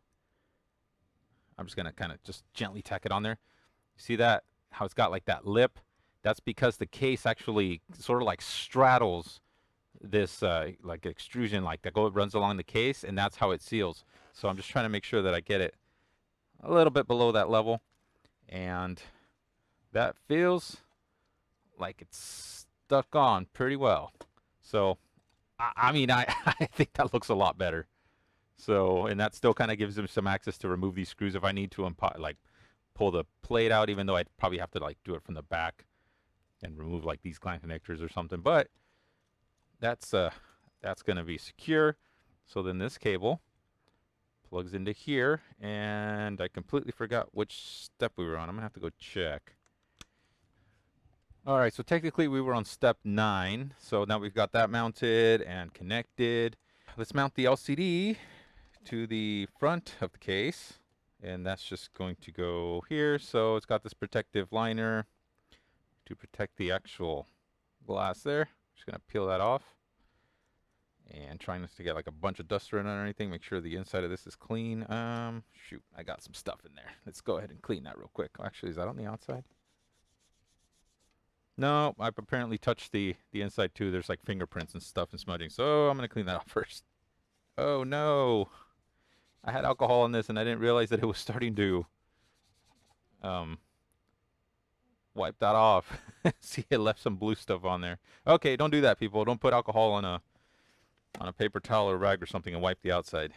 I'm just going to kind of just gently tack it on there. You see that? How it's got like that lip? That's because the case actually sort of like straddles this like extrusion like that runs along the case, and that's how it seals. So I'm just trying to make sure that I get it a little bit below that level, and that feels like it's stuck on pretty well. So I think that looks a lot better. So, and that still kind of gives them some access to remove these screws if I need to like pull the plate out, even though I'd probably have to like do it from the back and remove like these clamp connectors or something. But that's going to be secure. So then this cable Plugs into here, and I completely forgot which step we were on. I'm gonna have to go check. All right, so technically we were on step 9. So now we've got that mounted and connected. Let's mount the LCD to the front of the case, and that's just going to go here. So it's got this protective liner to protect the actual glass there. Just gonna peel that off and trying not to get like a bunch of dust around or anything. Make sure the inside of this is clean. Shoot, I got some stuff in there. Let's go ahead and clean that real quick. Actually, is that on the outside? No, I've apparently touched the inside too. There's like fingerprints and stuff and smudging. So I'm gonna clean that off first. Oh no, I had alcohol in this and I didn't realize that it was starting to wipe that off. See, it left some blue stuff on there. Okay, don't do that, people. Don't put alcohol on a paper towel or rag or something and wipe the outside.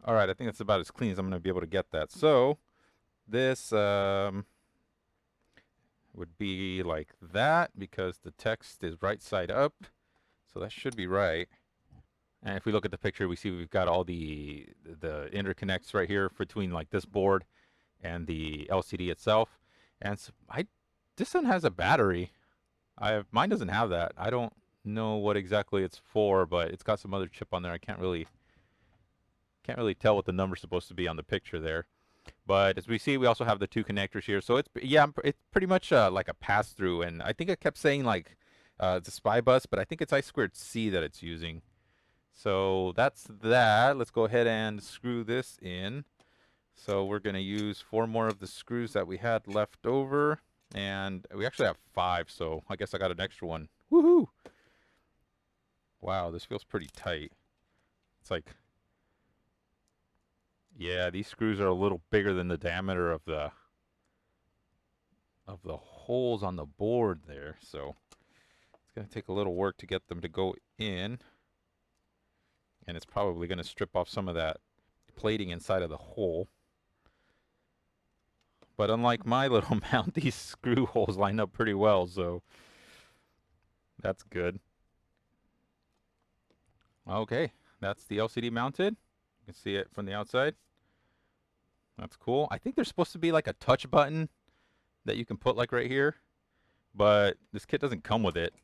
All right, I think that's about as clean as I'm going to be able to get that. So this would be like that because the text is right side up. So that should be right. And if we look at the picture, we see we've got all the interconnects right here between like this board and the LCD itself. And so this one has a battery. Mine doesn't have that. I don't know what exactly it's for, but it's got some other chip on there. I can't really tell what the number's supposed to be on the picture there. But as we see, we also have the 2 connectors here. So it's pretty much like a pass-through. And I think I kept saying like it's a SPI bus, but I think it's I2C that it's using. So that's that. Let's go ahead and screw this in. So we're going to use 4 more of the screws that we had left over. And we actually have 5, so I guess I got an extra one. Woohoo! Wow, this feels pretty tight. It's like, yeah, these screws are a little bigger than the diameter of the holes on the board there. So it's going to take a little work to get them to go in. And it's probably going to strip off some of that plating inside of the hole. But unlike my little mount, these screw holes line up pretty well, so that's good. Okay, that's the LCD mounted. You can see it from the outside. That's cool. I think there's supposed to be like a touch button that you can put like right here, but this kit doesn't come with it.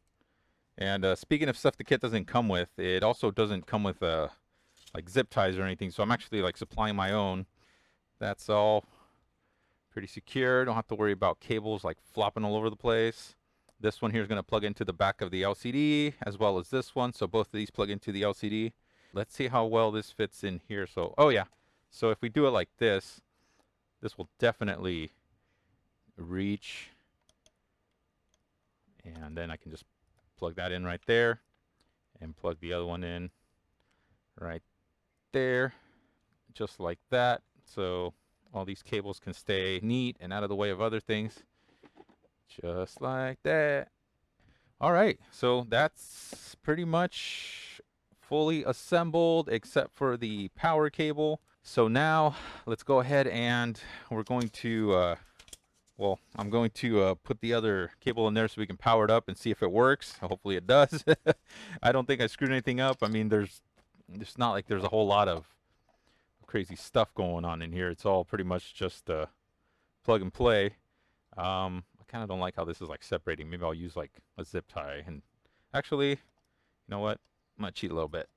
And speaking of stuff the kit doesn't come with, it also doesn't come with like zip ties or anything, so I'm actually like supplying my own. That's all pretty secure. Don't have to worry about cables like flopping all over the place. This one here is going to plug into the back of the LCD as well as this one. So both of these plug into the LCD. Let's see how well this fits in here. So, oh yeah. So if we do it like this, this will definitely reach. And then I can just plug that in right there and plug the other one in right there. Just like that. So all these cables can stay neat and out of the way of other things. Just like that. All right, so that's pretty much fully assembled except for the power cable. So now let's go ahead and we're going to, well, I'm going to put the other cable in there so we can power it up and see if it works. Hopefully it does. I don't think I screwed anything up. I mean, it's not like there's a whole lot of crazy stuff going on in here. It's all pretty much just plug and play. I kind of don't like how this is like separating. Maybe I'll use like a zip tie. And actually, you know what? I'm going to cheat a little bit.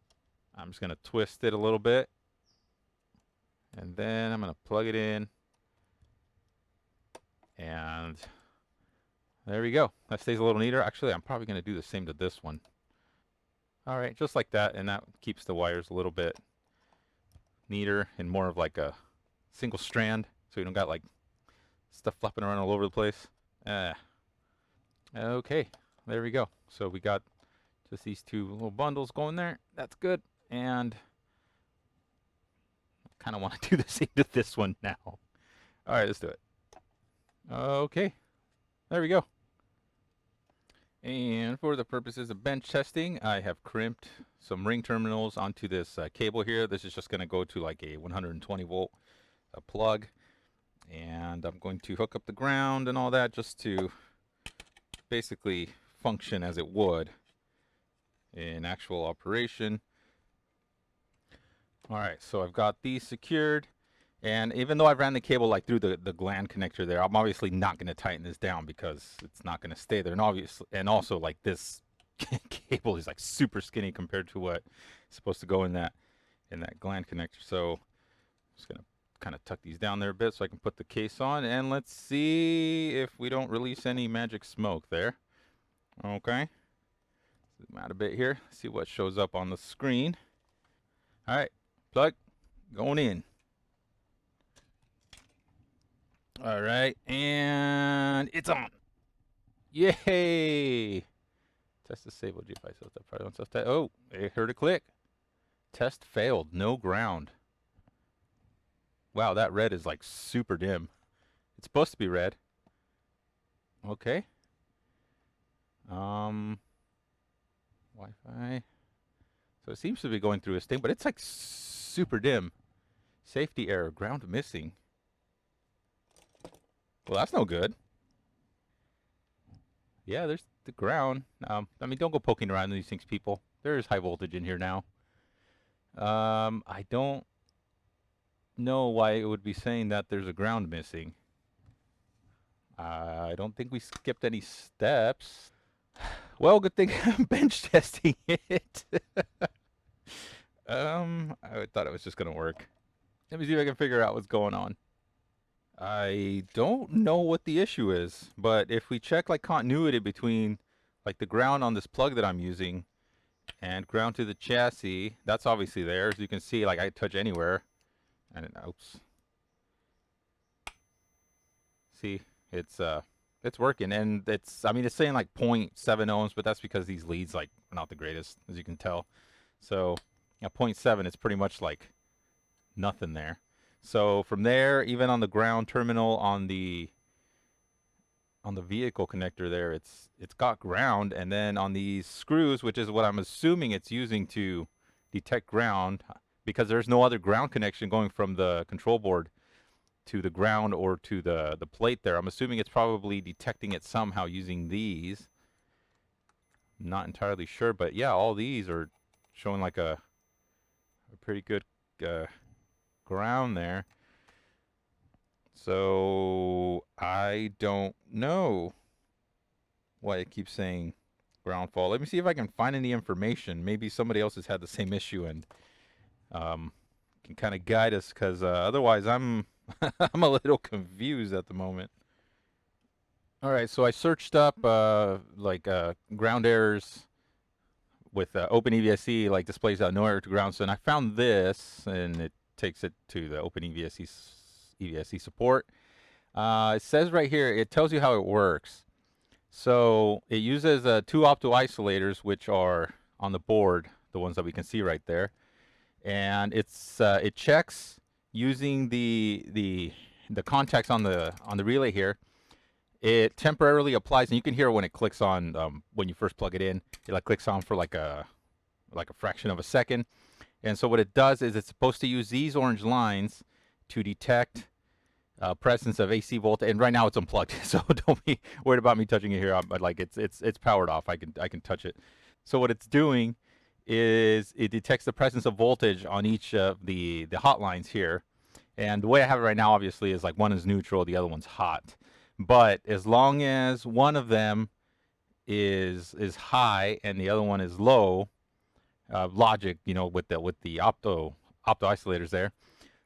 I'm just going to twist it a little bit. And then I'm going to plug it in. And there we go. That stays a little neater. Actually, I'm probably going to do the same to this one. All right, just like that. And that keeps the wires a little bit neater and more of like a single strand. So you don't got like stuff flapping around all over the place. Okay, there we go. So we got just these 2 little bundles going there. That's good. And I kind of want to do the same to this one now. All right, let's do it. Okay, there we go. And for the purposes of bench testing, I have crimped some ring terminals onto this cable here. This is just going to go to like a 120 volt plug. And I'm going to hook up the ground and all that just to basically function as it would in actual operation. All right, so I've got these secured. And even though I ran the cable like through the gland connector there, I'm obviously not going to tighten this down because it's not going to stay there. And also like this cable is like super skinny compared to what is supposed to go in that gland connector. So I'm just going to kind of tuck these down there a bit so I can put the case on, and let's see if we don't release any magic smoke there. Okay. Zoom out a bit here. See what shows up on the screen. All right, plug going in. All right, and it's on. Yay! Test disabled G5 self test. Probably self test. Oh, I heard a click. Test failed. No ground. Wow, that red is like super dim. It's supposed to be red. Okay. Wi-Fi. So it seems to be going through a thing, but it's like super dim. Safety error. Ground missing. Well, that's no good. Yeah, there's the ground. I mean, don't go poking around these things, people. There is high voltage in here now. I don't know why it would be saying that there's a ground missing. I don't think we skipped any steps. Well, good thing I'm bench testing it. I thought it was just gonna work. Let me see if I can figure out what's going on. I don't know what the issue is, but if we check like continuity between like the ground on this plug that I'm using and ground to the chassis, that's obviously there. As you can see, like I touch anywhere, and oops. See, it's working, and I mean, it's saying like 0.7 ohms, but that's because these leads like are not the greatest, as you can tell. So, 0.7, it's pretty much like nothing there. So from there, even on the ground terminal on the vehicle connector there, it's got ground, and then on these screws, which is what I'm assuming it's using to detect ground, because there's no other ground connection going from the control board to the ground or to the plate there. I'm assuming it's probably detecting it somehow using these. Not entirely sure, but yeah, all these are showing like a pretty good ground there. So I don't know why it keeps saying ground fault. Let me see if I can find any information. Maybe somebody else has had the same issue and can kind of guide us, because otherwise I'm I'm a little confused at the moment. All right, so I searched up ground errors with OpenEVSE, like displays no error to ground. So, and I found this, and it takes it to the OpenEVSE support. It says right here, it tells you how it works. So it uses two opto isolators, which are on the board, the ones that we can see right there, and it checks using the contacts on the relay here. It temporarily applies, and you can hear when it clicks on when you first plug it in. It like clicks on for like a fraction of a second, and so what it does is it's supposed to use these orange lines to detect presence of AC voltage. And right now it's unplugged, so don't be worried about me touching it here. Like it's powered off. I can touch it. So what it's doing is it detects the presence of voltage on each of the hotlines here. And the way I have it right now, obviously, is like one is neutral, the other one's hot. But as long as one of them is high and the other one is low, logic, with the opto isolators there,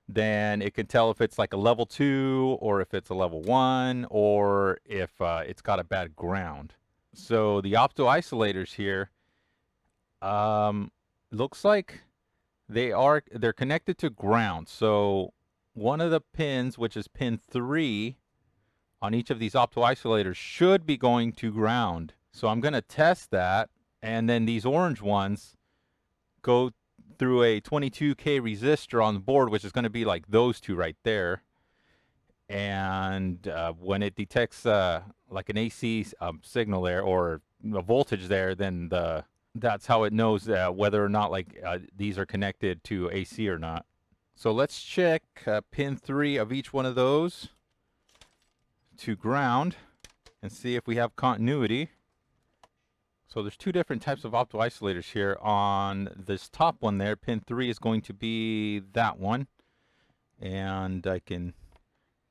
then it can tell if it's like a level 2 or if it's a level 1 or if it's got a bad ground. So the opto isolators here, looks like they're connected to ground. So one of the pins, which is pin 3 on each of these opto isolators, should be going to ground. So I'm going to test that, and then these orange ones go through a 22K resistor on the board, which is going to be like those two right there. And when it detects like an AC signal there or a voltage there, then that's how it knows whether or not like these are connected to AC or not. So let's check pin 3 of each one of those to ground and see if we have continuity. So there's two different types of opto isolators here. On this top one there, pin 3 is going to be that one. And I can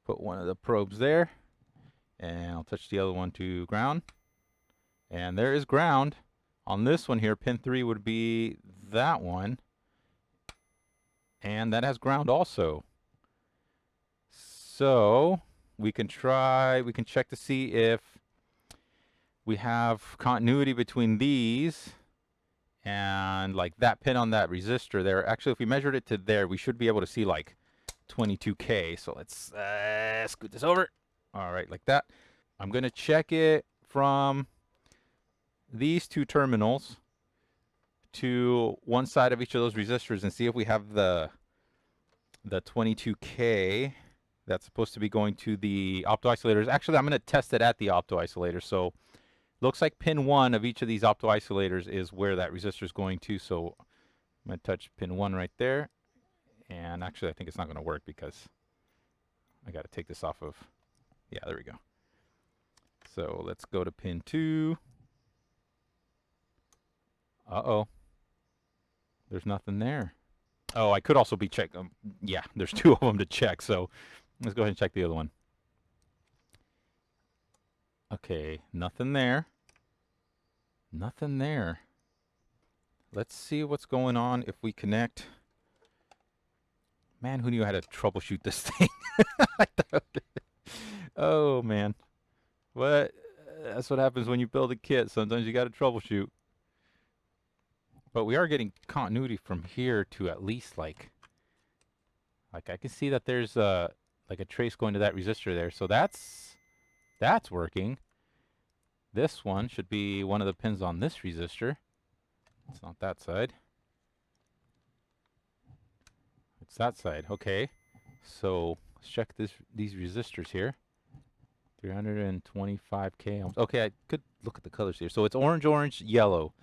put one of the probes there. And I'll touch the other one to ground. And there is ground. On this one here, pin 3 would be that one. And that has ground also. So we can check to see if we have continuity between these and like that pin on that resistor there. Actually, if we measured it to there, we should be able to see like 22K. So let's scoot this over. All right, like that. I'm going to check it from these two terminals to one side of each of those resistors and see if we have the 22K that's supposed to be going to the opto isolators. Actually, I'm going to test it at the opto isolator. So looks like pin 1 of each of these opto isolators is where that resistor is going to. So I'm going to touch pin 1 right there. And actually, I think it's not going to work because I got to take this off of. Yeah, there we go. So let's go to pin 2. Uh-oh. There's nothing there. Oh, I could also be checked. Yeah, there's two of them to check. So let's go ahead and check the other one. Okay, nothing there. Nothing there. Let's see what's going on if we connect. Man, who knew how to troubleshoot this thing? Oh, man. What? That's what happens when you build a kit. Sometimes you got to troubleshoot. But we are getting continuity from here to at least like I can see that there's like a trace going to that resistor there. So that's working. This one should be one of the pins on this resistor. It's not that side. It's that side. Okay. So let's check these resistors here. 325K ohms. Okay, I could look at the colors here. So it's orange, orange, yellow.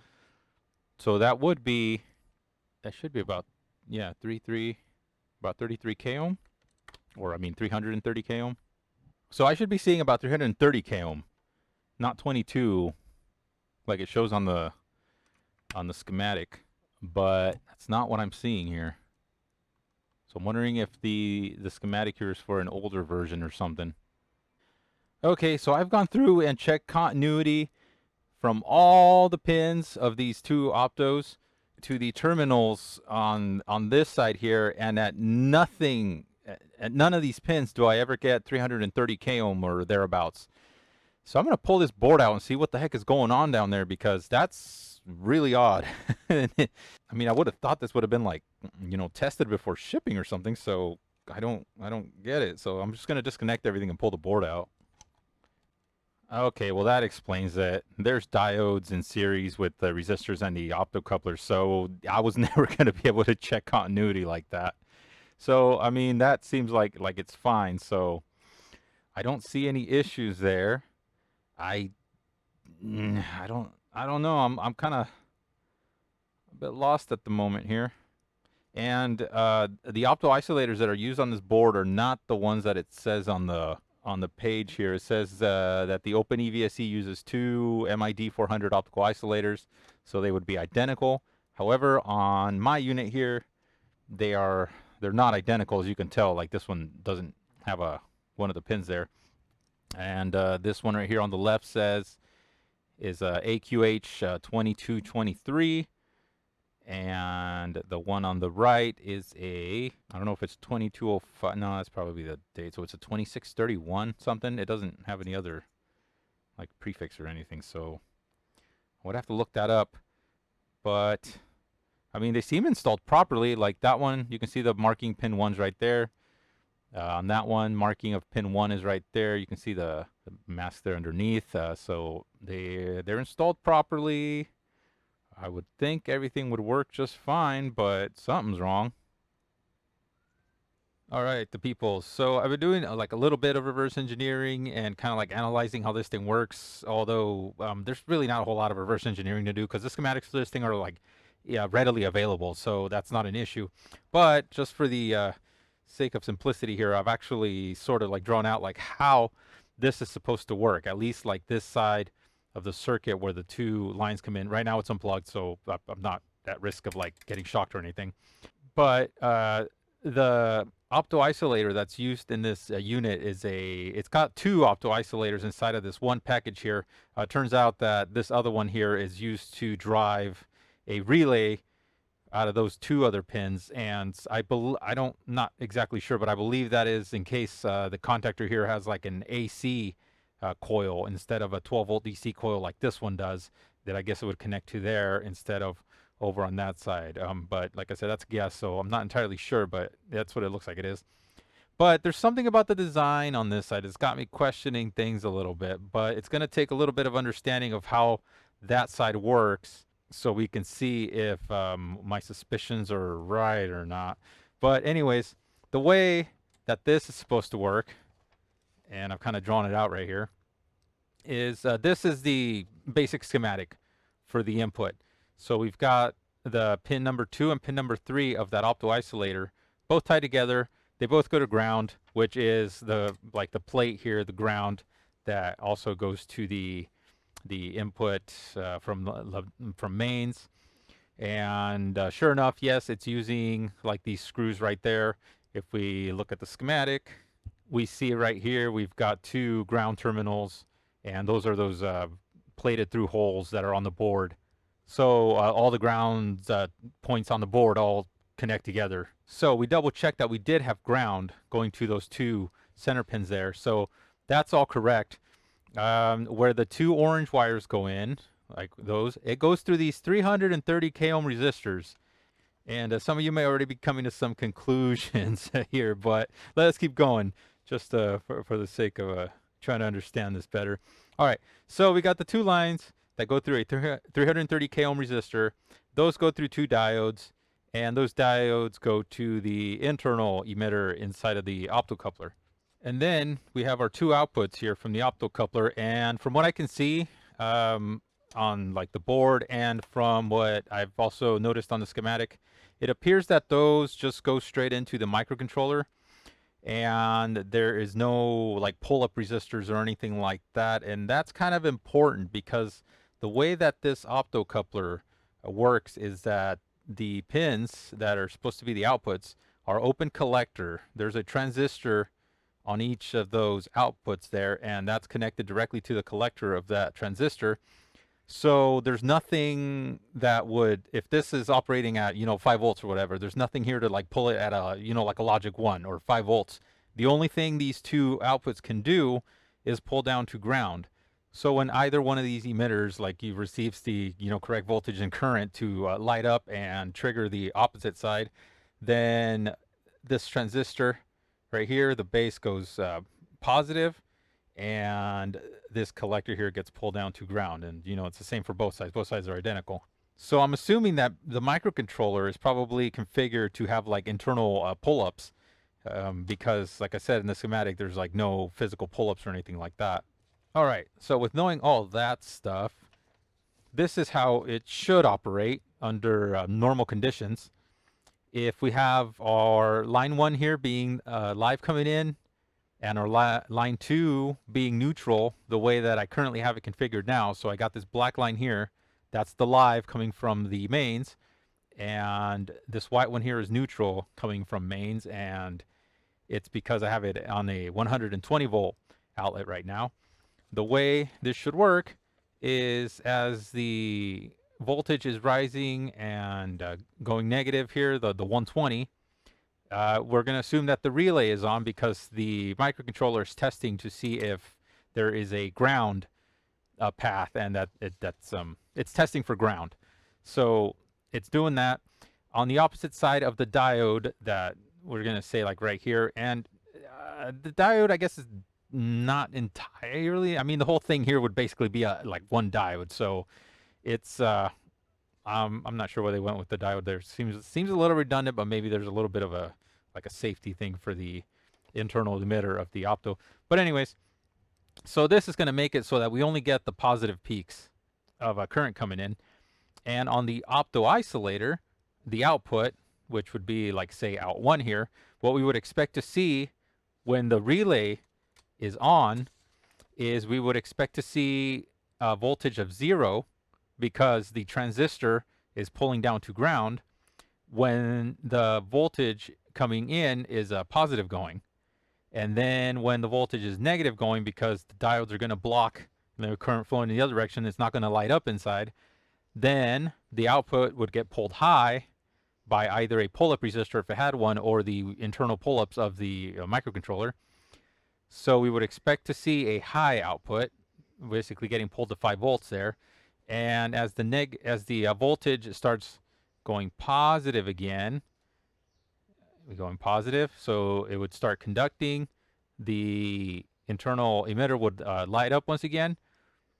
So that should be about, yeah, about 33K ohm. Or I mean 330K ohm. So I should be seeing about 330K ohm, not 22 like it shows on the schematic, but that's not what I'm seeing here. So I'm wondering if the schematic here is for an older version or something. Okay, so I've gone through and checked continuity from all the pins of these two optos to the terminals on this side here, and at none of these pins do I ever get 330K ohm or thereabouts. So I'm going to pull this board out and see what the heck is going on down there, because that's really odd. I mean, I would have thought this would have been like, you know, tested before shipping or something. So I don't get it. So I'm just going to disconnect everything and pull the board out. Okay, well that explains it. There's diodes in series with the resistors and the optocouplers, so I was never going to be able to check continuity like that. So I mean, that seems like it's fine. So I don't see any issues there. I don't know. I'm kind of a bit lost at the moment here. And the opto isolators that are used on this board are not the ones that it says on the page here. It says that the OpenEVSE uses two MID 400 optical isolators, so they would be identical. However, on my unit here, they're not identical, as you can tell. Like this one doesn't have one of the pins there, and this one right here on the left is AQH 2223. And the one on the right is I don't know if it's 2205. No, that's probably the date. So it's a 2631 something. It doesn't have any other like prefix or anything. So I would have to look that up. But I mean, they seem installed properly. Like that one, you can see the marking pin 1's right there. On that one, marking of pin 1 is right there. You can see the mask there underneath. So they're installed properly. I would think everything would work just fine, but something's wrong. All right, the people. So I've been doing like a little bit of reverse engineering and kind of like analyzing how this thing works. Although there's really not a whole lot of reverse engineering to do, because the schematics for this thing are like, yeah, readily available. So that's not an issue. But just for the sake of simplicity here, I've actually sort of like drawn out like how this is supposed to work. At least like this side of the circuit where the two lines come in. Right now it's unplugged, so I'm not at risk of like getting shocked or anything. But the opto isolator that's used in this unit is it's got two opto isolators inside of this one package here. Turns out that this other one here is used to drive a relay out of those two other pins, and not exactly sure, but I believe that is in case the contactor here has like an AC coil instead of a 12 volt DC coil like this one does, that I guess it would connect to there instead of over on that side. But like I said, that's a guess, so I'm not entirely sure, but that's what it looks like it is. But there's something about the design on this side that's got me questioning things a little bit, but it's going to take a little bit of understanding of how that side works so we can see if my suspicions are right or not. But anyways, the way that this is supposed to work, and I've kind of drawn it out right here, is this is the basic schematic for the input. So we've got the pin number 2 and pin number 3 of that opto isolator both tied together. They both go to ground, which is the plate here, the ground that also goes to the input from mains. And sure enough, yes, it's using like these screws right there. If we look at the schematic, we see right here we've got two ground terminals, and those are those plated through holes that are on the board. So all the ground points on the board all connect together. So we double checked that we did have ground going to those two center pins there. So that's all correct. Where the two orange wires go in, like those, it goes through these 330 k ohm resistors. And some of you may already be coming to some conclusions here, but let's keep going just for the sake of trying to understand this better. All right, so we got the two lines that go through a 330 k ohm resistor. Those go through two diodes, and those diodes go to the internal emitter inside of the optocoupler. And then we have our two outputs here from the optocoupler, and from what I can see on like the board and from what I've also noticed on the schematic, it appears that those just go straight into the microcontroller, and there is no like pull-up resistors or anything like that. And that's kind of important because the way that this optocoupler works is that the pins that are supposed to be the outputs are open collector. There's a transistor on each of those outputs there, and that's connected directly to the collector of that transistor. So there's nothing that would, if this is operating at 5 volts or whatever, there's nothing here to like pull it at a like a logic 1 or 5 volts. The only thing these two outputs can do is pull down to ground. So when either one of these emitters like receives the correct voltage and current to light up and trigger the opposite side, then this transistor right here, the base goes positive, and this collector here gets pulled down to ground. And it's the same for both sides. Both sides are identical. So I'm assuming that the microcontroller is probably configured to have like internal pull-ups, because like I said in the schematic, there's like no physical pull-ups or anything like that. All right, so with knowing all that stuff, this is how it should operate under normal conditions. If we have our line 1 here being live coming in, and our line 2 being neutral, the way that I currently have it configured now. So I got this black line here, that's the live coming from the mains, and this white one here is neutral coming from mains, and it's because I have it on a 120 volt outlet right now. The way this should work is as the voltage is rising and going negative here, the 120, we're going to assume that the relay is on because the microcontroller is testing to see if there is a ground path, and it's testing for ground. So it's doing that. On the opposite side of the diode that we're going to say like right here, and the diode I guess is not entirely, I mean the whole thing here would basically be like one diode. So it's I'm not sure why they went with the diode there. Seems a little redundant, but maybe there's a little bit of a safety thing for the internal emitter of the opto. But anyways, so this is going to make it so that we only get the positive peaks of current coming in. And on the opto isolator, the output, which would be like say out 1 here, what we would expect to see when the relay is on is we would expect to see voltage of 0 because the transistor is pulling down to ground when the voltage coming in is positive going. And then when the voltage is negative going, because the diodes are going to block the current flowing in the other direction, it's not going to light up inside, then the output would get pulled high by either a pull-up resistor if it had one, or the internal pull-ups of the microcontroller. So we would expect to see a high output, basically getting pulled to 5 volts there. And as the voltage starts going positive again, we're going positive, so it would start conducting. The internal emitter would light up once again.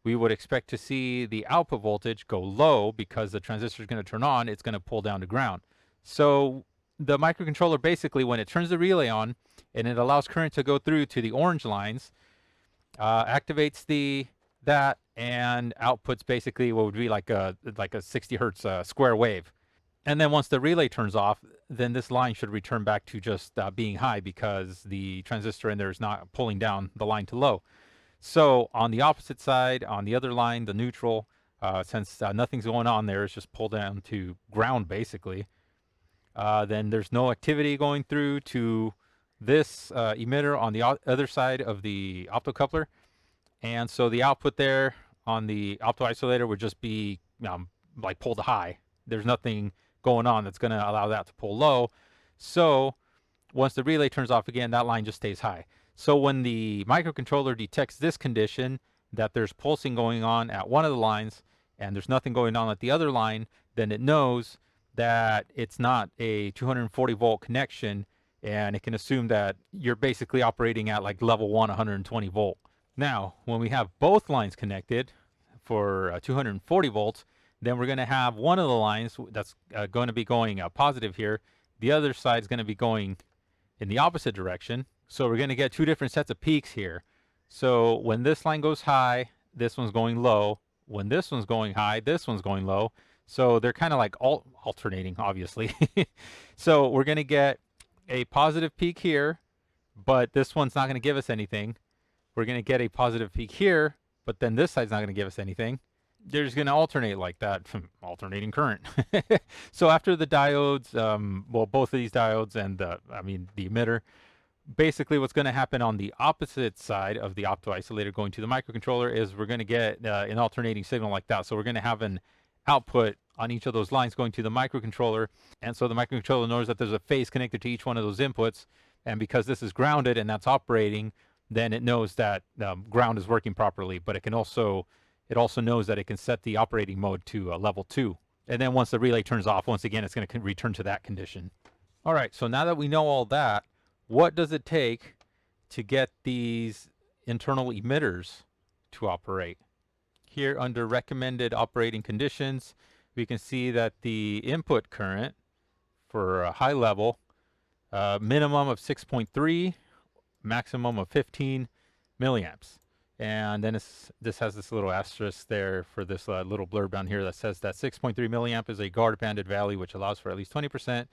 We would expect to see the output voltage go low because the transistor is going to turn on. It's going to pull down to ground. So the microcontroller basically, when it turns the relay on and it allows current to go through to the orange lines, activates that and outputs basically what would be like a 60 hertz square wave. And then once the relay turns off, then this line should return back to just being high because the transistor in there is not pulling down the line to low. So on the opposite side, on the other line, the neutral, since nothing's going on there, it's just pulled down to ground basically. Then there's no activity going through to this emitter on the other side of the optocoupler. And so the output there on the opto-isolator would just be like pulled high. There's nothing going on that's going to allow that to pull low. So once the relay turns off again, that line just stays high. So when the microcontroller detects this condition, that there's pulsing going on at one of the lines and there's nothing going on at the other line, then it knows that it's not a 240 volt connection, and it can assume that you're basically operating at like level 1, 120 volt. Now, when we have both lines connected for 240 volts, then we're going to have one of the lines that's going to be going positive here. The other side is going to be going in the opposite direction. So we're going to get two different sets of peaks here. So when this line goes high, this one's going low. When this one's going high, this one's going low. So they're kind of like alternating, obviously. So we're going to get a positive peak here, but this one's not going to give us anything. We're going to get a positive peak here, but then this side's not going to give us anything. They're just going to alternate like that, from alternating current. So after the diodes, well, both of these diodes and the emitter, basically what's going to happen on the opposite side of the opto-isolator going to the microcontroller is we're going to get an alternating signal like that. So we're going to have an output on each of those lines going to the microcontroller. And so the microcontroller knows that there's a phase connected to each one of those inputs. And because this is grounded and that's operating, then it knows that ground is working properly. But it also knows that it can set the operating mode to level 2. And then once the relay turns off, once again, it's going to return to that condition. All right, so now that we know all that, what does it take to get these internal emitters to operate? Here under recommended operating conditions, we can see that the input current for a high level, minimum of 6.3, maximum of 15 milliamps. And then this has this little asterisk there for this little blurb down here that says that 6.3 milliamp is a guard banded value which allows for at least 20%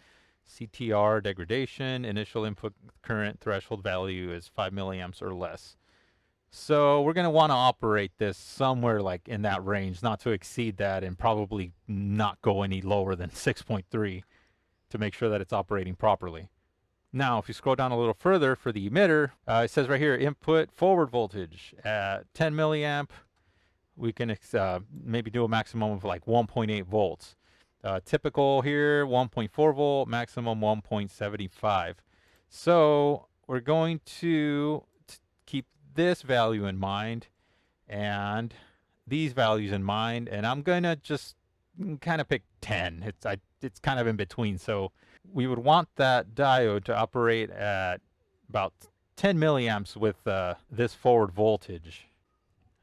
CTR degradation. Initial input current threshold value is 5 milliamps or less. So we're going to want to operate this somewhere like in that range, not to exceed that, and probably not go any lower than 6.3 to make sure that it's operating properly. Now, if you scroll down a little further for the emitter, it says right here, input forward voltage at 10 milliamp. We can maybe do a maximum of like 1.8 volts. Typical here, 1.4 volt, maximum 1.75. So we're going to keep this value in mind and these values in mind, and I'm going to just kind of pick 10. It's kind of in between. So we would want that diode to operate at about 10 milliamps with this forward voltage.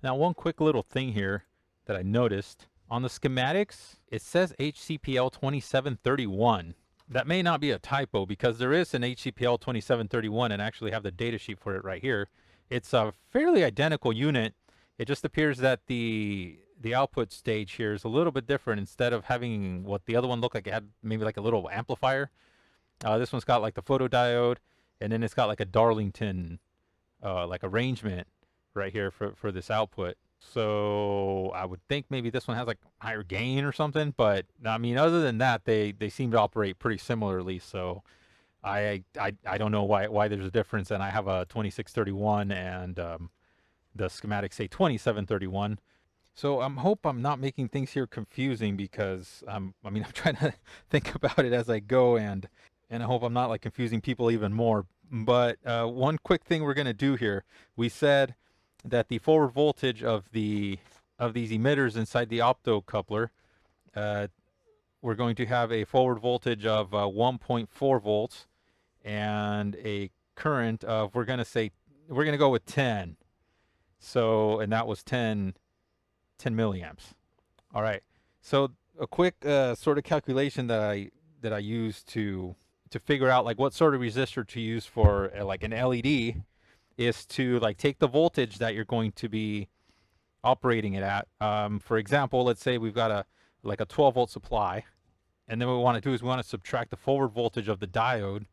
Now, one quick little thing here that I noticed. On the schematics, it says HCPL 2731. That may not be a typo because there is an HCPL 2731 and I actually have the datasheet for it right here. It's a fairly identical unit. It just appears that the output stage here is a little bit different. Instead of having what the other one looked like, it had maybe like a little amplifier. This one's got like the photodiode, and then it's got like a Darlington like arrangement right here for this output. So I would think maybe this one has like higher gain or something, but I mean, other than that, they seem to operate pretty similarly. So I don't know why there's a difference. And I have a 2631 and the schematics say 2731. So I hope I'm not making things here confusing because I mean I'm trying to think about it as I go, and I hope I'm not like confusing people even more. But one quick thing we're gonna do here, we said that the forward voltage of these emitters inside the optocoupler, uh, we're going to have a forward voltage of 1.4 volts and a current of, we're gonna go with 10. So, and that was 10 milliamps. All right. So a quick sort of calculation that I use to figure out like what sort of resistor to use for like an LED is to like take the voltage that you're going to be operating it at. For example, let's say we've got a 12 volt supply, and then what we want to do is we want to subtract the forward voltage of the diode,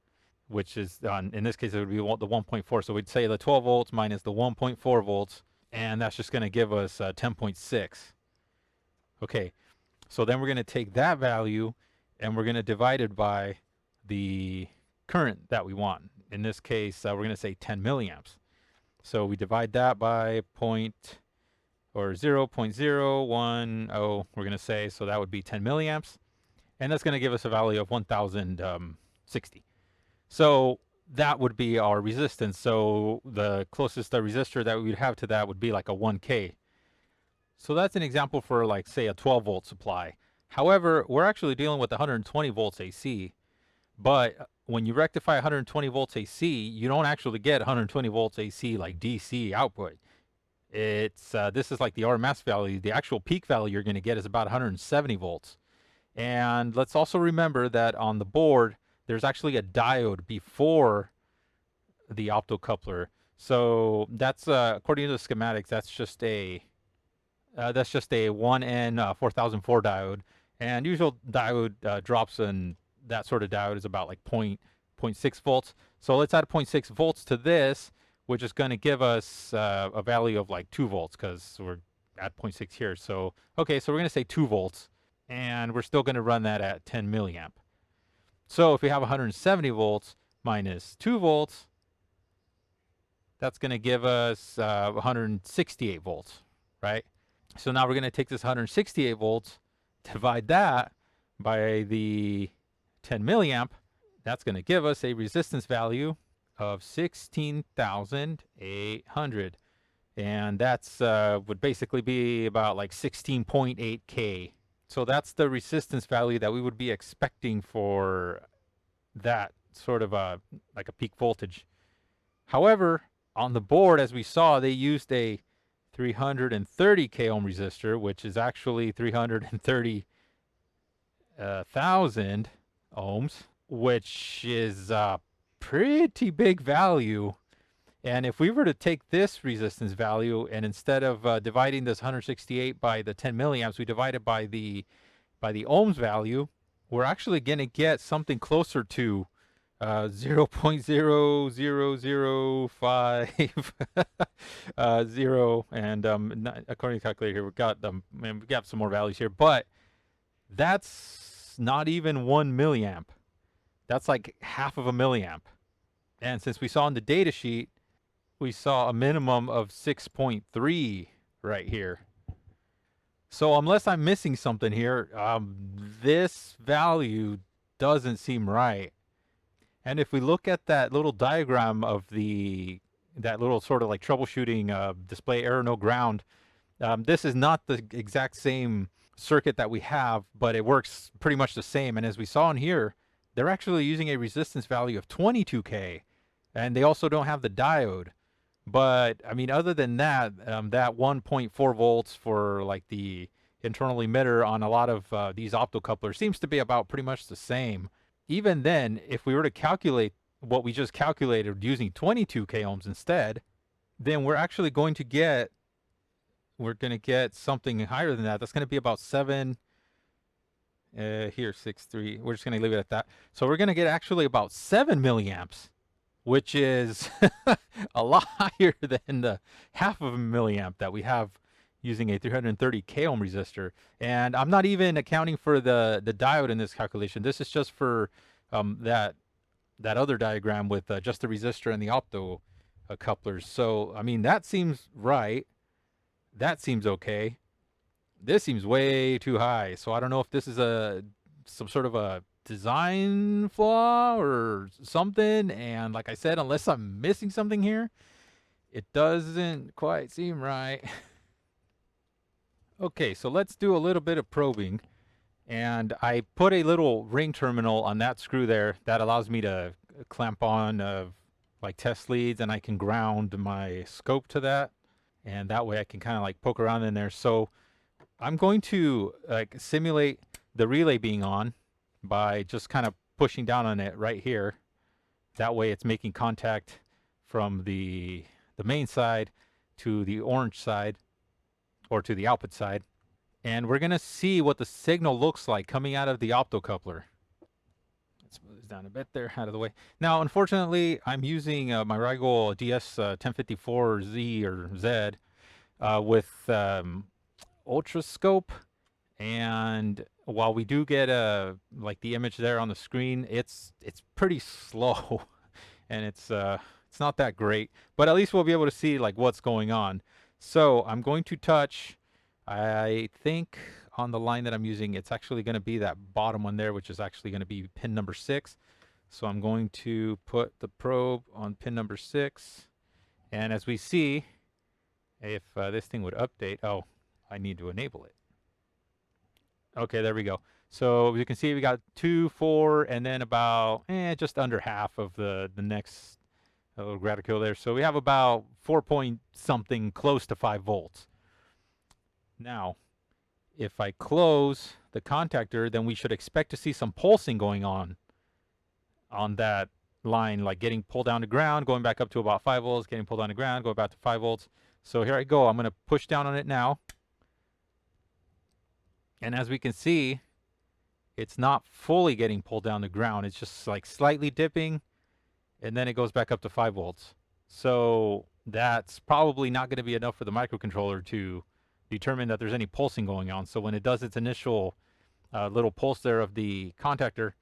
which is in this case it would be the 1.4. So we'd say the 12 volts minus the 1.4 volts, and that's just going to give us 10.6. Okay, so then we're going to take that value and we're going to divide it by the current that we want. In this case, we're going to say 10 milliamps. So we divide that by 0.010, we're going to say, so that would be 10 milliamps. And that's going to give us a value of 1060. So that would be our resistance. So the closest resistor that we would have to that would be like a 1K. So that's an example for like, say, a 12 volt supply. However, we're actually dealing with 120 volts AC. But when you rectify 120 volts AC, you don't actually get 120 volts AC like DC output. It's this is like the RMS value. The actual peak value you're going to get is about 170 volts. And let's also remember that on the board, there's actually a diode before the optocoupler. So that's according to the schematics, that's just a 1N 4004 diode. And usual diode drops in that sort of diode is about like 0.6 volts. So let's add 0.6 volts to this, which is going to give us a value of like 2 volts because we're at 0.6 here. So, okay, so we're going to say 2 volts, and we're still going to run that at 10 milliamp. So if we have 170 volts minus 2 volts, that's going to give us 168 volts, right? So now we're going to take this 168 volts, divide that by the 10 milliamp. That's going to give us a resistance value of 16,800. And that's would basically be about like 16.8K. So that's the resistance value that we would be expecting for that sort of like a peak voltage. However, on the board, as we saw, they used a 330K ohm resistor, which is actually 330,000 ohms, which is a pretty big value. And if we were to take this resistance value and instead of dividing this 168 by the 10 milliamps, we divide it by the ohms value, we're actually going to get something closer to 0.00050 0, and according to the calculator here, we got some more values here, but that's not even 1 milliamp. That's like half of a milliamp. And since we saw in the data sheet, we saw a minimum of 6.3 right here. So unless I'm missing something here, this value doesn't seem right. And if we look at that little diagram of that little sort of like troubleshooting display error no ground, this is not the exact same circuit that we have, but it works pretty much the same. And as we saw in here, they're actually using a resistance value of 22K, and they also don't have the diode. But I mean, other than that, that 1.4 volts for like the internal emitter on a lot of these optocouplers seems to be about pretty much the same. Even then, if we were to calculate what we just calculated using 22K ohms instead, then we're actually going to get something higher than that. That's going to be about 7. Here, 6.3. We're just going to leave it at that. So we're going to get actually about 7 milliamps, which is a lot higher than the half of a milliamp that we have using a 330k ohm resistor. And I'm not even accounting for the diode in this calculation. This is just for that other diagram with just the resistor and the opto couplers. So, I mean, that seems right. That seems okay. This seems way too high. So I don't know if this is some sort of a design flaw or something. And like I said, unless I'm missing something here, it doesn't quite seem right. Okay, so let's do a little bit of probing. And I put a little ring terminal on that screw there that allows me to clamp on like test leads, and I can ground my scope to that. And that way I can kind of like poke around in there. So I'm going to like simulate the relay being on by just kind of pushing down on it right here. That way it's making contact from the main side to the orange side, or to the output side. And we're going to see what the signal looks like coming out of the optocoupler. Let's move this down a bit there, out of the way. Now, unfortunately, I'm using my Rigol DS 1054Z or Z with ultrascope. And while we do get like the image there on the screen, it's pretty slow. And it's not that great. But at least we'll be able to see like what's going on. So I'm going to touch, I think on the line that I'm using, it's actually going to be that bottom one there, which is actually going to be pin number 6. So I'm going to put the probe on pin number 6. And as we see, if this thing would update, oh, I need to enable it. Okay, there we go. So you can see we got 2, 4, and then about just under half of the next little graticule there. So we have about 4 point something, close to 5 volts. Now, if I close the contactor, then we should expect to see some pulsing going on that line, like getting pulled down to ground, going back up to about 5 volts, getting pulled down to ground, going back to 5 volts. So here I go. I'm going to push down on it now. And as we can see, it's not fully getting pulled down to ground. It's just like slightly dipping, and then it goes back up to 5 volts. So that's probably not going to be enough for the microcontroller to determine that there's any pulsing going on. So when it does its initial little pulse there of the contactor,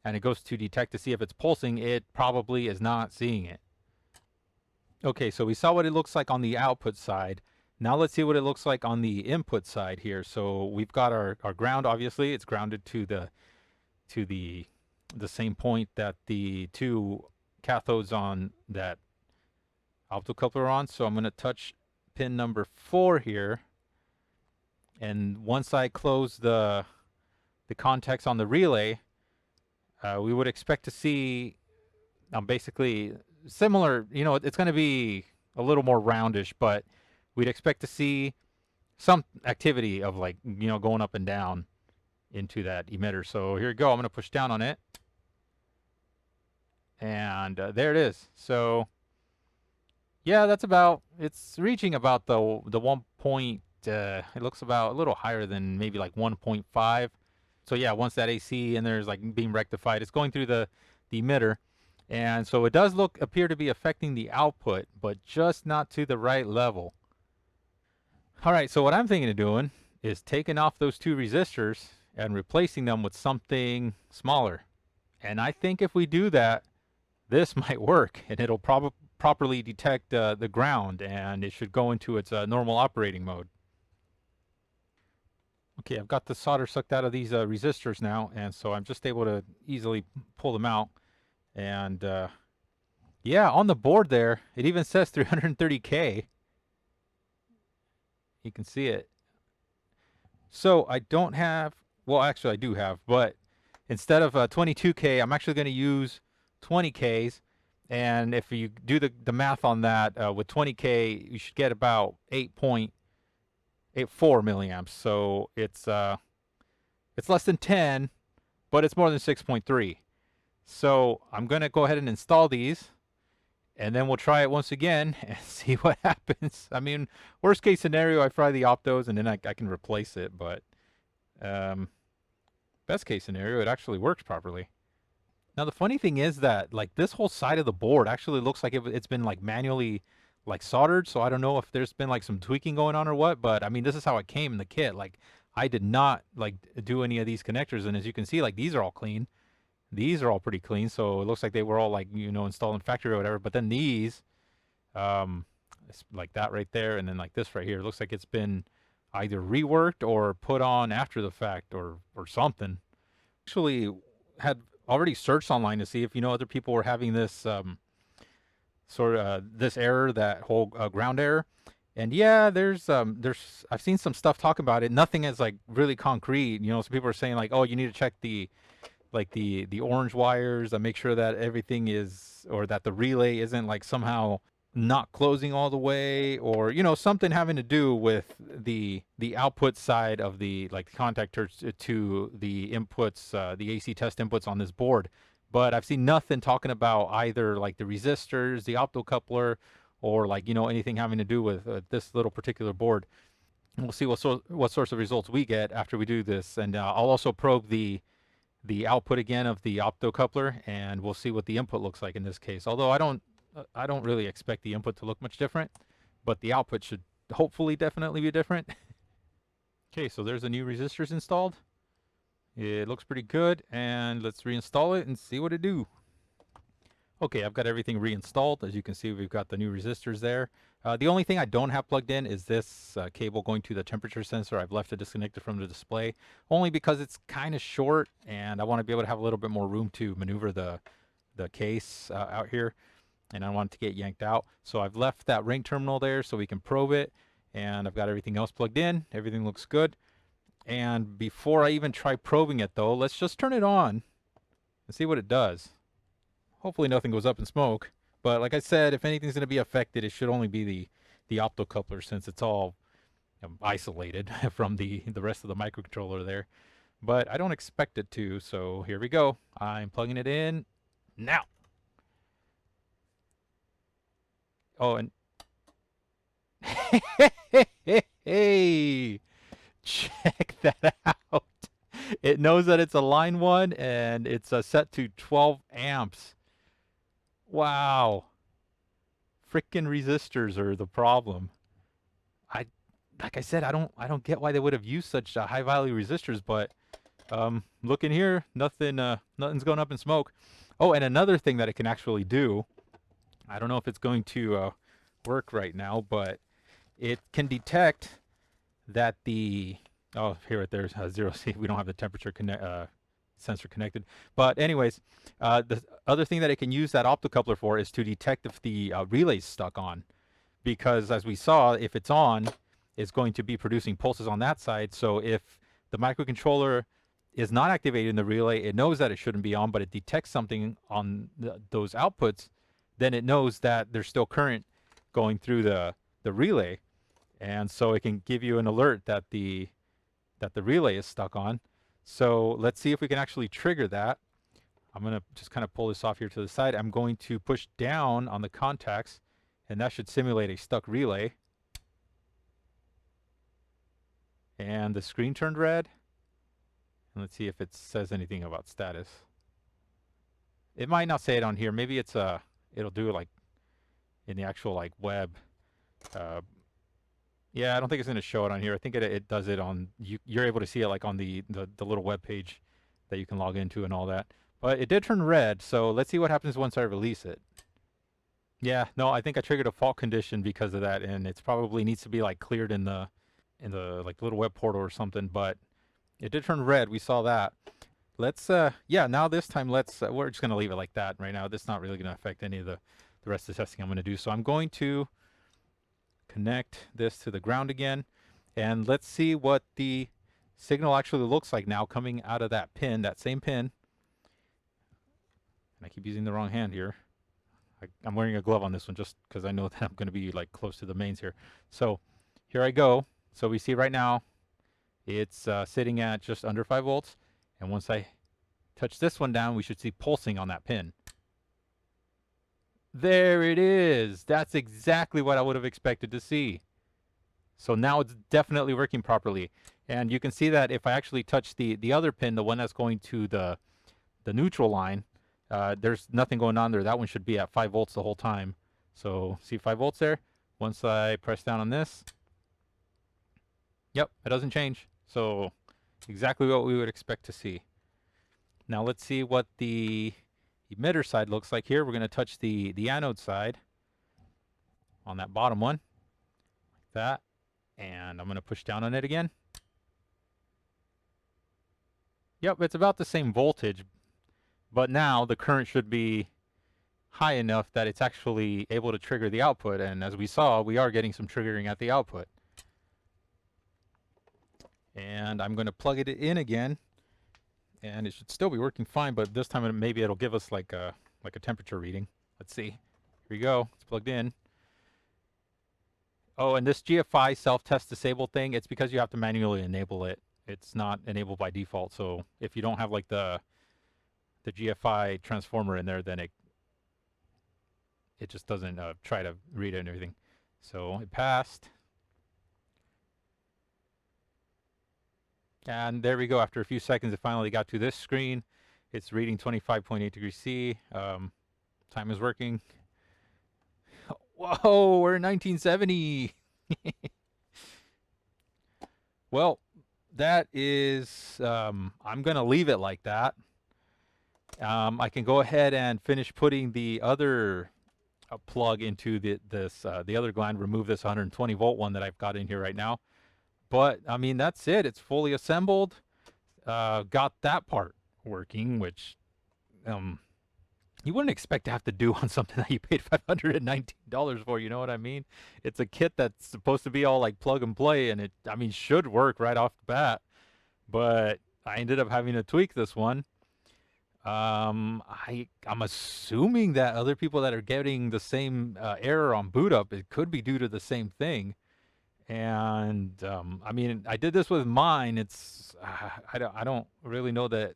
and it goes to detect to see if it's pulsing, it probably is not seeing it. Okay, so we saw what it looks like on the output side. Now let's see what it looks like on the input side here. So we've got our ground, obviously. It's grounded to the same point that the 2 cathodes on that optocoupler are on. So I'm going to touch pin number 4 here. And once I close the contacts on the relay, we would expect to see basically similar, it's going to be a little more roundish, but we'd expect to see some activity of like, going up and down into that emitter. So here you go. I'm going to push down on it. And there it is. So yeah, it's reaching about the 1 point, it looks about a little higher than maybe like 1.5. So yeah, once that AC and there's like being rectified, it's going through the emitter. And so it does appear to be affecting the output, but just not to the right level. All right, so what I'm thinking of doing is taking off those 2 resistors and replacing them with something smaller. And I think if we do that, this might work, and it'll properly detect the ground, and it should go into its normal operating mode. Okay, I've got the solder sucked out of these resistors now, and so I'm just able to easily pull them out. And yeah, on the board there, it even says 330K. You can see it. So I don't have, well, actually I do have, but instead of 22K, I'm actually going to use 20Ks. And if you do the math on that, with 20K, you should get about 8.84 milliamps. So it's less than 10, but it's more than 6.3. So I'm going to go ahead and install these, and then we'll try it once again and see what happens. I mean, worst case scenario, I fry the optos and then I can replace it. But best case scenario, it actually works properly. Now, the funny thing is that like this whole side of the board actually looks like it's been like manually like soldered, so I don't know if there's been like some tweaking going on or what, but I mean, this is how it came in the kit. Like, I did not like do any of these connectors, and as you can see, like, these are all clean. These are all pretty clean, so it looks like they were all like, you know, installed in factory or whatever. But then these, it's like that right there, and then like this right here, it looks like it's been either reworked or put on after the fact or something. Actually, had already searched online to see if, you know, other people were having this sort of this error, that whole ground error. And yeah, there's I've seen some stuff talk about it. Nothing is like really concrete. You know, some people are saying like, oh, you need to check the the orange wires and make sure that everything is, or that the relay isn't like somehow not closing all the way, or, you know, something having to do with the output side of the like contactors to the inputs, the AC test inputs on this board. But I've seen nothing talking about either like the resistors, the optocoupler, or like, you know, anything having to do with this little particular board. We'll see what sorts of results we get after we do this, and I'll also probe the output again of the optocoupler, and we'll see what the input looks like in this case. Although I don't really expect the input to look much different, but the output should hopefully definitely be different. Okay, so there's the new resistors installed. It looks pretty good, and let's reinstall it and see what it do. Okay, I've got everything reinstalled. As you can see, we've got the new resistors there. The only thing I don't have plugged in is this cable going to the temperature sensor. I've left it disconnected from the display, only because it's kind of short, and I want to be able to have a little bit more room to maneuver the case out here, and I don't want it to get yanked out. So I've left that ring terminal there so we can probe it, and I've got everything else plugged in. Everything looks good. And before I even try probing it, though, let's just turn it on and see what it does. Hopefully nothing goes up in smoke. But like I said, if anything's going to be affected, it should only be the optocoupler, since it's all isolated from the rest of the microcontroller there. But I don't expect it to, so here we go. I'm plugging it in now. Oh, and hey, check that out. It knows that it's a line one, and it's set to 12 amps. Wow. Frickin' resistors are the problem. Like I said, I don't get why they would have used such high value resistors, but look in here, nothing's going up in smoke. Oh, and another thing that it can actually do, I don't know if it's going to work right now, but it can detect that oh, here there's zero. See, we don't have the temperature sensor connected. But anyways, the other thing that it can use that optocoupler for is to detect if the relay's stuck on. Because as we saw, if it's on, it's going to be producing pulses on that side. So if the microcontroller is not activated in the relay, it knows that it shouldn't be on, but it detects something on those outputs, then it knows that there's still current going through the relay. And so it can give you an alert that the relay is stuck on. So let's see if we can actually trigger that. I'm going to just kind of pull this off here to the side. I'm going to push down on the contacts, and that should simulate a stuck relay. And the screen turned red. And let's see if it says anything about status. It might not say it on here. Maybe it's it'll do it like in the actual like web. Yeah, I don't think it's going to show it on here. I think it does it on, you're able to see it like on the little web page that you can log into and all that. But it did turn red, so let's see what happens once I release it. Yeah, no, I think I triggered a fault condition because of that, and it's probably needs to be like cleared in the like little web portal or something, but it did turn red. We saw that. Let's yeah, now this time let's we're just going to leave it like that right now. This is not really going to affect any of the rest of the testing I'm going to do. So I'm going to connect this to the ground again, and let's see what the signal actually looks like now coming out of that pin, that same pin. And I keep using the wrong hand here. I'm wearing a glove on this one just because I know that I'm going to be like close to the mains here. So here I go. So we see right now it's sitting at just under 5 volts, and once I touch this one down, we should see pulsing on that pin. There it is. That's exactly what I would have expected to see. So now it's definitely working properly. And you can see that if I actually touch the other pin, the one that's going to the neutral line, there's nothing going on there. That one should be at 5 volts the whole time. So see 5 volts there? Once I press down on this, yep, it doesn't change. So exactly what we would expect to see. Now let's see what the emitter side looks like here. We're going to touch the anode side on that bottom one, like that. And I'm going to push down on it again. Yep, it's about the same voltage, but now the current should be high enough that it's actually able to trigger the output. And as we saw, we are getting some triggering at the output. And I'm going to plug it in again, and it should still be working fine, but this time maybe it'll give us like a temperature reading. Let's see. Here we go. It's plugged in. Oh, and this GFI self-test disable thing, it's because you have to manually enable it. It's not enabled by default. So if you don't have like the GFI transformer in there, then it just doesn't try to read it and everything. So it passed. And there we go. After a few seconds, it finally got to this screen. It's reading 25.8 degrees C. Time is working. Whoa, we're in 1970. Well, that is, I'm going to leave it like that. I can go ahead and finish putting the other plug into the other gland, remove this 120 volt one that I've got in here right now. But, I mean, that's it. It's fully assembled. Got that part working, which you wouldn't expect to have to do on something that you paid $519 for, you know what I mean? It's a kit that's supposed to be all like plug and play, and it, I mean, should work right off the bat. But I ended up having to tweak this one. I'm assuming that other people that are getting the same error on boot up, it could be due to the same thing. And I mean, I did this with mine. It's I don't really know that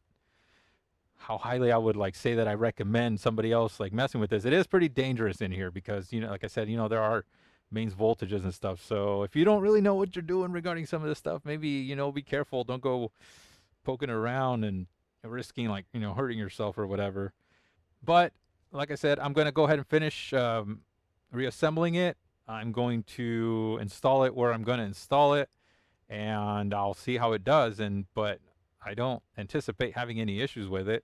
how highly I would like say that I recommend somebody else like messing with this. It is pretty dangerous in here because, you know, like I said, you know, there are mains voltages and stuff. So if you don't really know what you're doing regarding some of this stuff, maybe, you know, be careful. Don't go poking around and risking like, you know, hurting yourself or whatever. But like I said, I'm going to go ahead and finish reassembling it. I'm going to install it where I'm going to install it, and I'll see how it does. But I don't anticipate having any issues with it.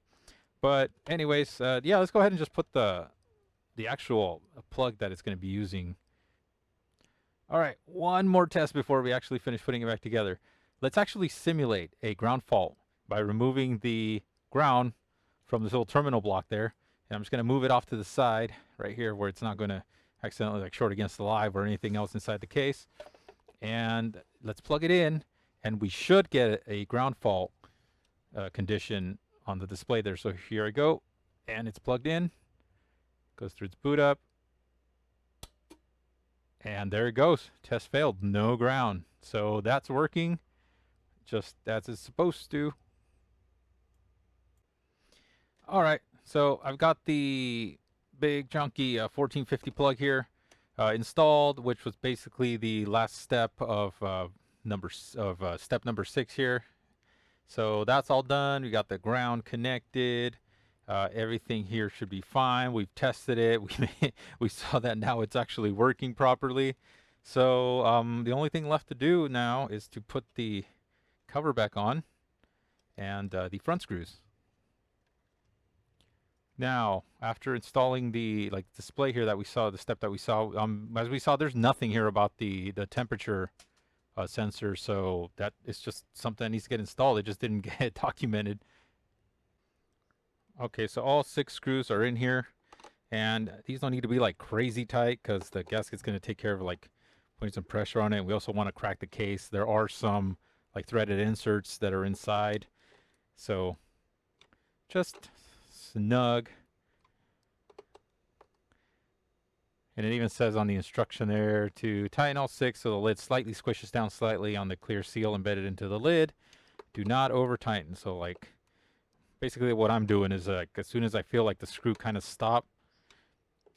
But anyways, yeah, let's go ahead and just put the actual plug that it's going to be using. All right, one more test before we actually finish putting it back together. Let's actually simulate a ground fault by removing the ground from this little terminal block there. And I'm just going to move it off to the side right here where it's not going to accidentally like short against the live or anything else inside the case. And let's plug it in, and we should get a ground fault condition on the display there. So here I go, and it's plugged in. Goes through its boot up. And there it goes. Test failed. No ground. So that's working just as it's supposed to. All right. So I've got the big chunky 1450 plug here installed, which was basically the last step of step number 6 here. So that's all done. We got the ground connected. Everything here should be fine. We've tested it. We saw that now it's actually working properly. So the only thing left to do now is to put the cover back on and the front screws. Now, after installing the display here that we saw, the step that we saw, as we saw, there's nothing here about the temperature sensor, so that is just something that needs to get installed. It just didn't get documented. Okay, so all 6 screws are in here, and these don't need to be like crazy tight because the gasket's going to take care of like putting some pressure on it. We also want to crack the case. There are some like threaded inserts that are inside, so just snug. And it even says on the instruction there to tighten all 6 so the lid slightly squishes down slightly on the clear seal embedded into the lid. Do not over tighten. So like basically what I'm doing is like as soon as I feel like the screw kind of stop,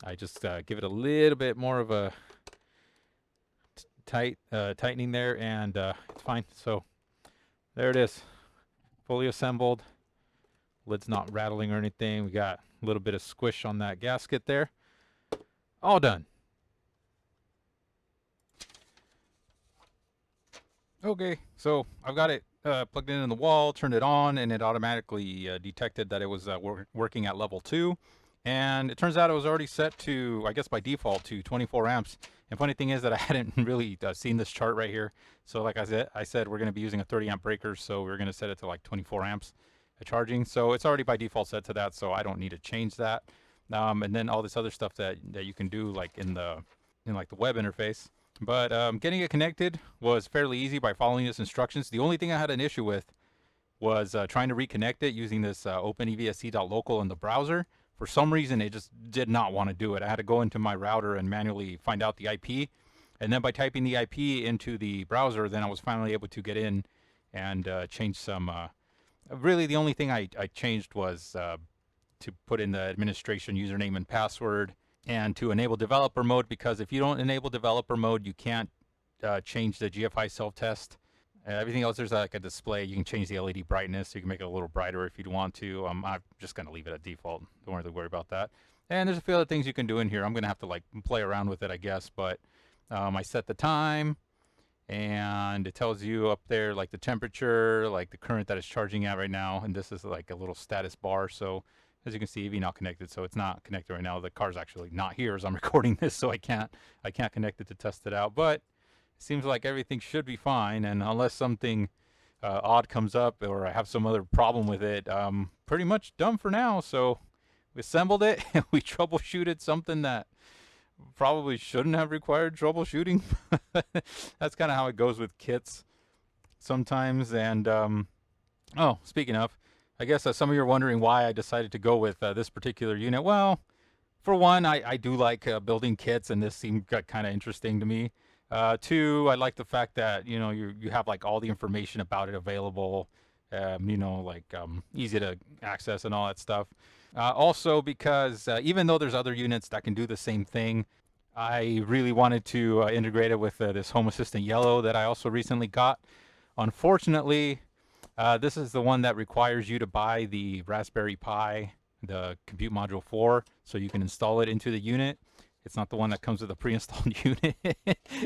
I just give it a little bit more of a tightening there, and it's fine. So there it is, fully assembled. Lid's not rattling or anything. We got a little bit of squish on that gasket there. All done. Okay, so I've got it plugged in the wall, turned it on, and it automatically detected that it was working at level 2. And it turns out it was already set to, I guess by default, to 24 amps. And funny thing is that I hadn't really seen this chart right here. So like I said we're going to be using a 30 amp breaker, so we're going to set it to like 24 amps charging. So it's already by default set to that, so I don't need to change that. And then all this other stuff that you can do like in like the web interface. But getting it connected was fairly easy by following its instructions. The only thing I had an issue with was trying to reconnect it using this OpenEVSE.local in the browser. For some reason, it just did not want to do it. I had to go into my router and manually find out the IP. And then by typing the IP into the browser, then I was finally able to get in and change some. Really, the only thing I changed was to put in the administration username and password, and to enable developer mode, because if you don't enable developer mode, you can't change the GFI self-test. Everything else, there's like a display. You can change the LED brightness. You can make it a little brighter if you want to. I'm just going to leave it at default. Don't really worry about that. And there's a few other things you can do in here. I'm going to have to like play around with it, I guess. But I set the time, and it tells you up there like the temperature, like the current that it's charging at right now. And this is like a little status bar. So as you can see, EV not connected, so it's not connected right now. The car's actually not here as I'm recording this, so I can't connect it to test it out. But it seems like everything should be fine, and unless something odd comes up or I have some other problem with it, pretty much done for now. So we assembled it and we troubleshooted something that probably shouldn't have required troubleshooting. That's kind of how it goes with kits sometimes. And oh, speaking of, I guess some of you are wondering why I decided to go with this particular unit. Well, for one, I do like building kits, and this seemed kind of interesting to me. Two, I like the fact that you have like all the information about it available, like easy to access and all that stuff. Also, because even though there's other units that can do the same thing, I really wanted to integrate it with this Home Assistant Yellow that I also recently got. Unfortunately, this is the one that requires you to buy the Raspberry Pi, the Compute Module 4, so you can install it into the unit. It's not the one that comes with a pre-installed unit.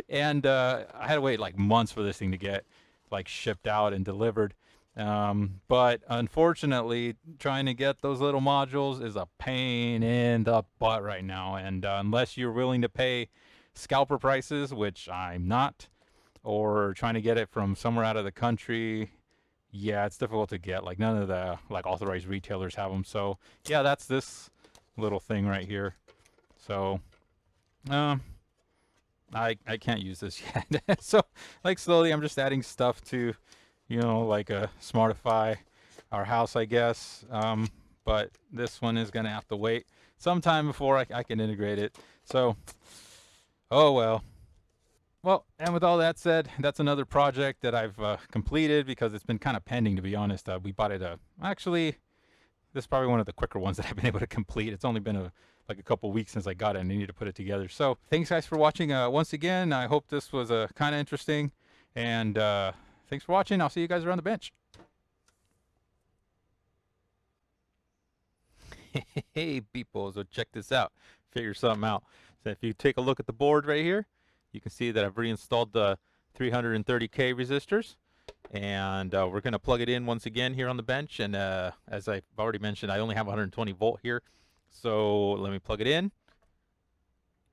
And I had to wait like months for this thing to get like shipped out and delivered. But unfortunately, trying to get those little modules is a pain in the butt right now. And unless you're willing to pay scalper prices, which I'm not, or trying to get it from somewhere out of the country, yeah, it's difficult to get. Like none of the like authorized retailers have them. So yeah, that's this little thing right here. So I can't use this yet. So like slowly I'm just adding stuff to, like a Smartify our house, I guess. But this one is gonna have to wait sometime before I can integrate it. So oh well. Well, and with all that said, that's another project that I've completed because it's been kind of pending, to be honest. We bought it. Actually, this is probably one of the quicker ones that I've been able to complete. It's only been like a couple weeks since I got it and I needed to put it together. So thanks, guys, for watching once again. I hope this was kind of interesting. And thanks for watching. I'll see you guys around the bench. Hey, people, so check this out. Figure something out. So if you take a look at the board right here, you can see that I've reinstalled the 330K resistors, and we're going to plug it in once again here on the bench. And as I've already mentioned, I only have 120 volt here, so let me plug it in.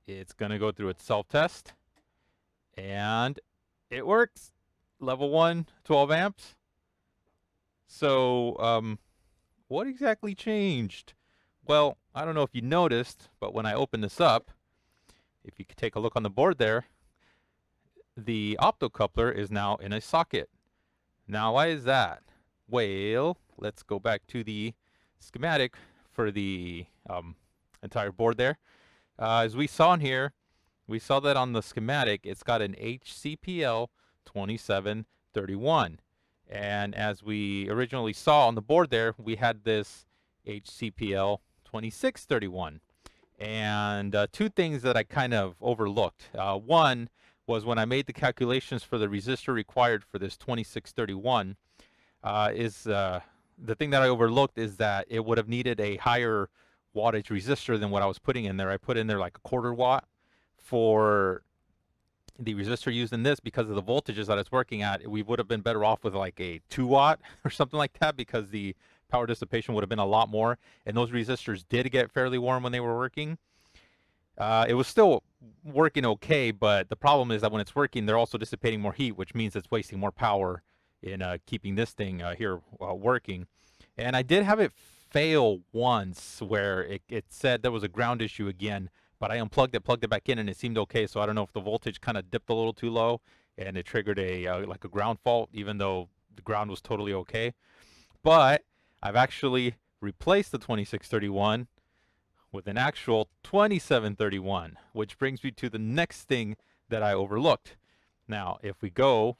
It's going to go through its self-test, and it works. Level 1, 12 amps. So what exactly changed? Well, I don't know if you noticed, but when I open this up, if you could take a look on the board there, the optocoupler is now in a socket. Now, why is that? Well, let's go back to the schematic for the entire board there. As we saw in here, we saw that on the schematic, it's got an HCPL 2731. And as we originally saw on the board there, we had this HCPL 2631. And two things that I kind of overlooked. One was when I made the calculations for the resistor required for this 2631, the thing that I overlooked is that it would have needed a higher wattage resistor than what I was putting in there. I put in there like a 1/4 watt for the resistor used in this, because of the voltages that it's working at, we would have been better off with like a 2 watt or something like that, because the power dissipation would have been a lot more. And those resistors did get fairly warm when they were working. It was still working okay, but the problem is that when it's working, they're also dissipating more heat, which means it's wasting more power in keeping this thing here working. And I did have it fail once where it said there was a ground issue again, but I unplugged it, plugged it back in, and it seemed okay. So I don't know if the voltage kind of dipped a little too low and it triggered a like a ground fault, even though the ground was totally okay. But I've actually replaced the 2631 with an actual 2731, which brings me to the next thing that I overlooked. Now, if we go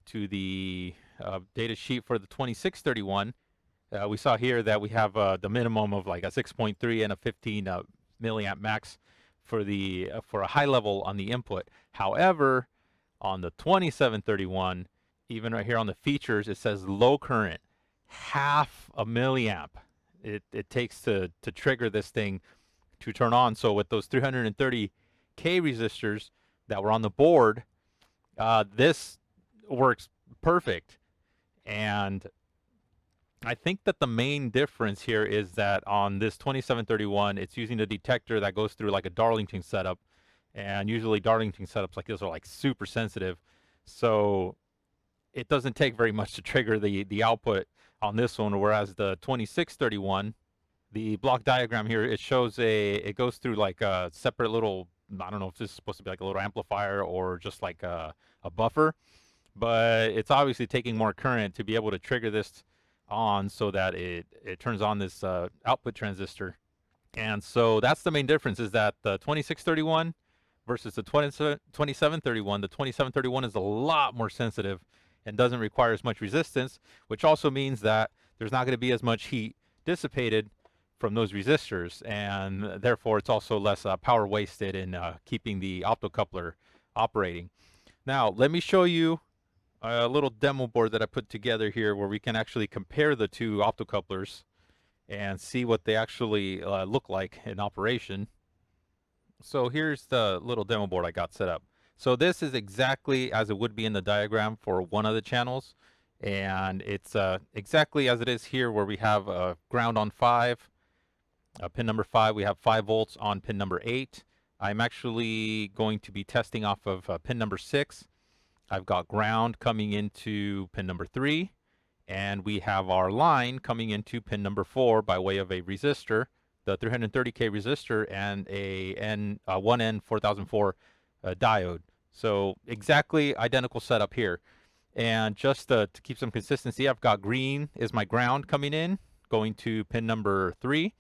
to the data sheet for the 2631, we saw here that we have the minimum of like a 6.3 and a 15 milliamp max for the for a high level on the input. However, on the 2731, even right here on the features, it says low current, half a milliamp. It takes to trigger this thing to turn on. So with those 330K resistors that were on the board, this works perfect. And I think that the main difference here is that on this 2731, it's using a detector that goes through like a Darlington setup. And usually Darlington setups like this are like super sensitive. So it doesn't take very much to trigger the output on this one, whereas the 2631, the block diagram here, it shows it goes through like a separate little, I don't know if this is supposed to be like a little amplifier or just like a buffer, but it's obviously taking more current to be able to trigger this on so that it turns on this output transistor. And so that's the main difference, is that the 2631 versus the 2731, the 2731 is a lot more sensitive and doesn't require as much resistance, which also means that there's not going to be as much heat dissipated from those resistors, and therefore it's also less power wasted in keeping the optocoupler operating. Now, let me show you a little demo board that I put together here where we can actually compare the two optocouplers and see what they actually look like in operation. So here's the little demo board I got set up. So this is exactly as it would be in the diagram for one of the channels, and it's exactly as it is here, where we have ground on 5, pin number 5, we have 5 volts on pin number 8. I'm actually going to be testing off of pin number 6. I've got ground coming into pin number 3, and we have our line coming into pin number 4 by way of a resistor, the 330K resistor, and a 1N4004 diode. So exactly identical setup here. And just to keep some consistency, I've got green is my ground coming in, going to pin number 3.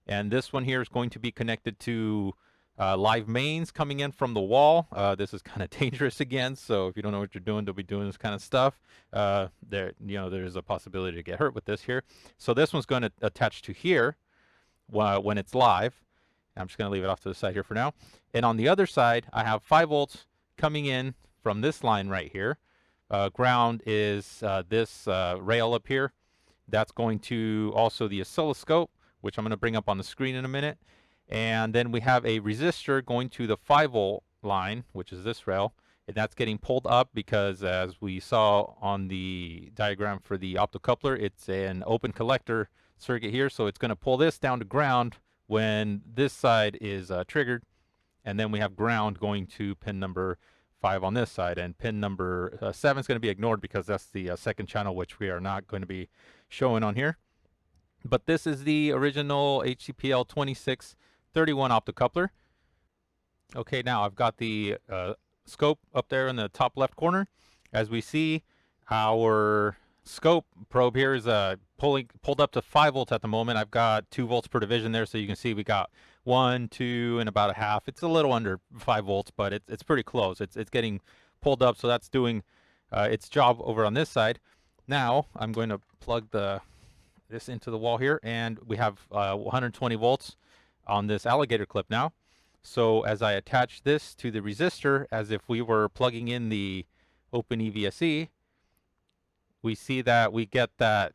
And this one here is going to be connected to live mains coming in from the wall. This is kind of dangerous again, so if you don't know what you're doing, don't be doing this kind of stuff. There's a possibility to get hurt with this here. So this one's going to attach to here when it's live. I'm just going to leave it off to the side here for now. And on the other side, I have 5 volts coming in from this line right here. Ground is this rail up here. That's going to also the oscilloscope, which I'm going to bring up on the screen in a minute. And then we have a resistor going to the 5 volt line, which is this rail. And that's getting pulled up because, as we saw on the diagram for the optocoupler, it's an open collector circuit here. So it's going to pull this down to ground when this side is triggered. And then we have ground going to pin number 5 on this side. And pin number 7 is going to be ignored because that's the second channel, which we are not going to be showing on here. But this is the original HCPL 2631 optocoupler. Okay, now I've got the scope up there in the top left corner. As we see, our scope probe here is pulled up to 5 volts at the moment. I've got 2 volts per division there, so you can see we got 1, 2, and about a half. It's a little under 5 volts, but it's pretty close. It's getting pulled up, so that's doing its job over on this side. Now I'm going to plug this into the wall here, and we have 120 volts on this alligator clip now. So as I attach this to the resistor, as if we were plugging in the OpenEVSE, we see that we get that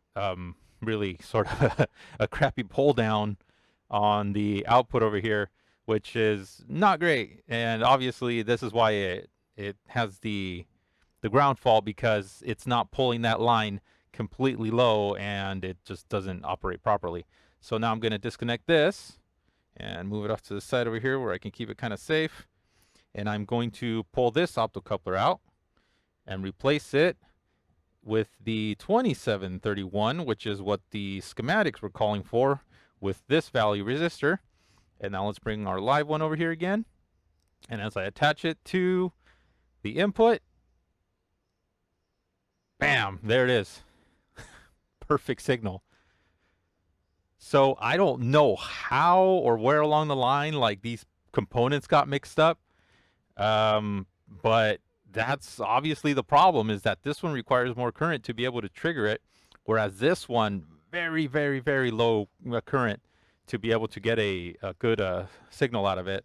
really sort of a crappy pull down on the output over here, which is not great. And obviously this is why it has the ground fault because it's not pulling that line completely low and it just doesn't operate properly. So now I'm going to disconnect this and move it off to the side over here where I can keep it kind of safe. And I'm going to pull this optocoupler out and replace it with the 2731, which is what the schematics were calling for, with this value resistor. And now let's bring our live one over here again. And as I attach it to the input, bam, there it is. Perfect signal. So I don't know how or where along the line like these components got mixed up. But that's obviously the problem, is that this one requires more current to be able to trigger it, whereas this one, very, very, very low current to be able to get a good signal out of it.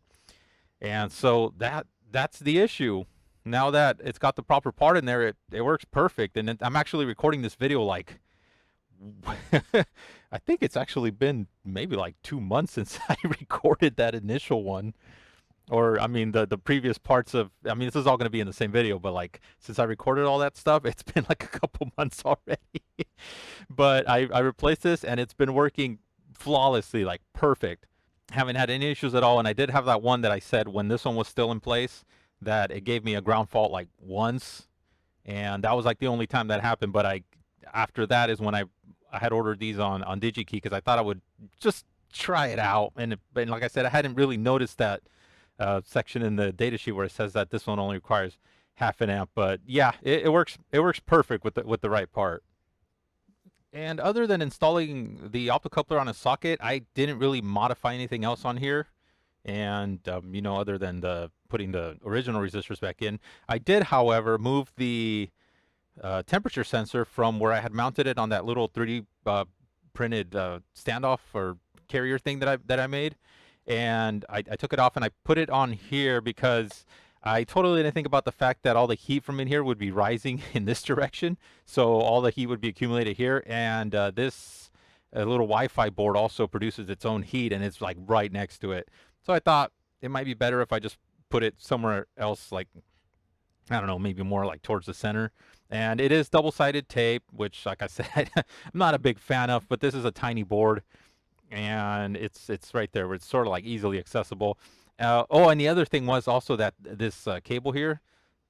And so that's the issue. Now that it's got the proper part in there, it works perfect. And I'm actually recording this video like, I think it's actually been maybe like 2 months since I recorded that initial one. Or, I mean, the previous parts of, I mean, this is all going to be in the same video, but like, since I recorded all that stuff, it's been like a couple months already. But I replaced this and it's been working flawlessly, like perfect. Haven't had any issues at all. And I did have that one that I said when this one was still in place, that it gave me a ground fault like once. And that was like the only time that happened. But after that is when I had ordered these on DigiKey, because I thought I would just try it out. And like I said, I hadn't really noticed that section in the datasheet where it says that this one only requires half an amp. But yeah, it works perfect with the right part. And other than installing the optocoupler on a socket, I didn't really modify anything else on here. And you know, other than putting the original resistors back in, I did, however, move the temperature sensor from where I had mounted it on that little 3D printed standoff or carrier thing that I made. And I took it off and I put it on here because I totally didn't think about the fact that all the heat from in here would be rising in this direction. So all the heat would be accumulated here. And this little Wi-Fi board also produces its own heat, and it's like right next to it. So I thought it might be better if I just put it somewhere else, like, I don't know, maybe more like towards the center. And it is double-sided tape, which, like I said, I'm not a big fan of, but this is a tiny board. And it's right there where it's sort of like easily accessible. Oh, and the other thing was also that this cable here,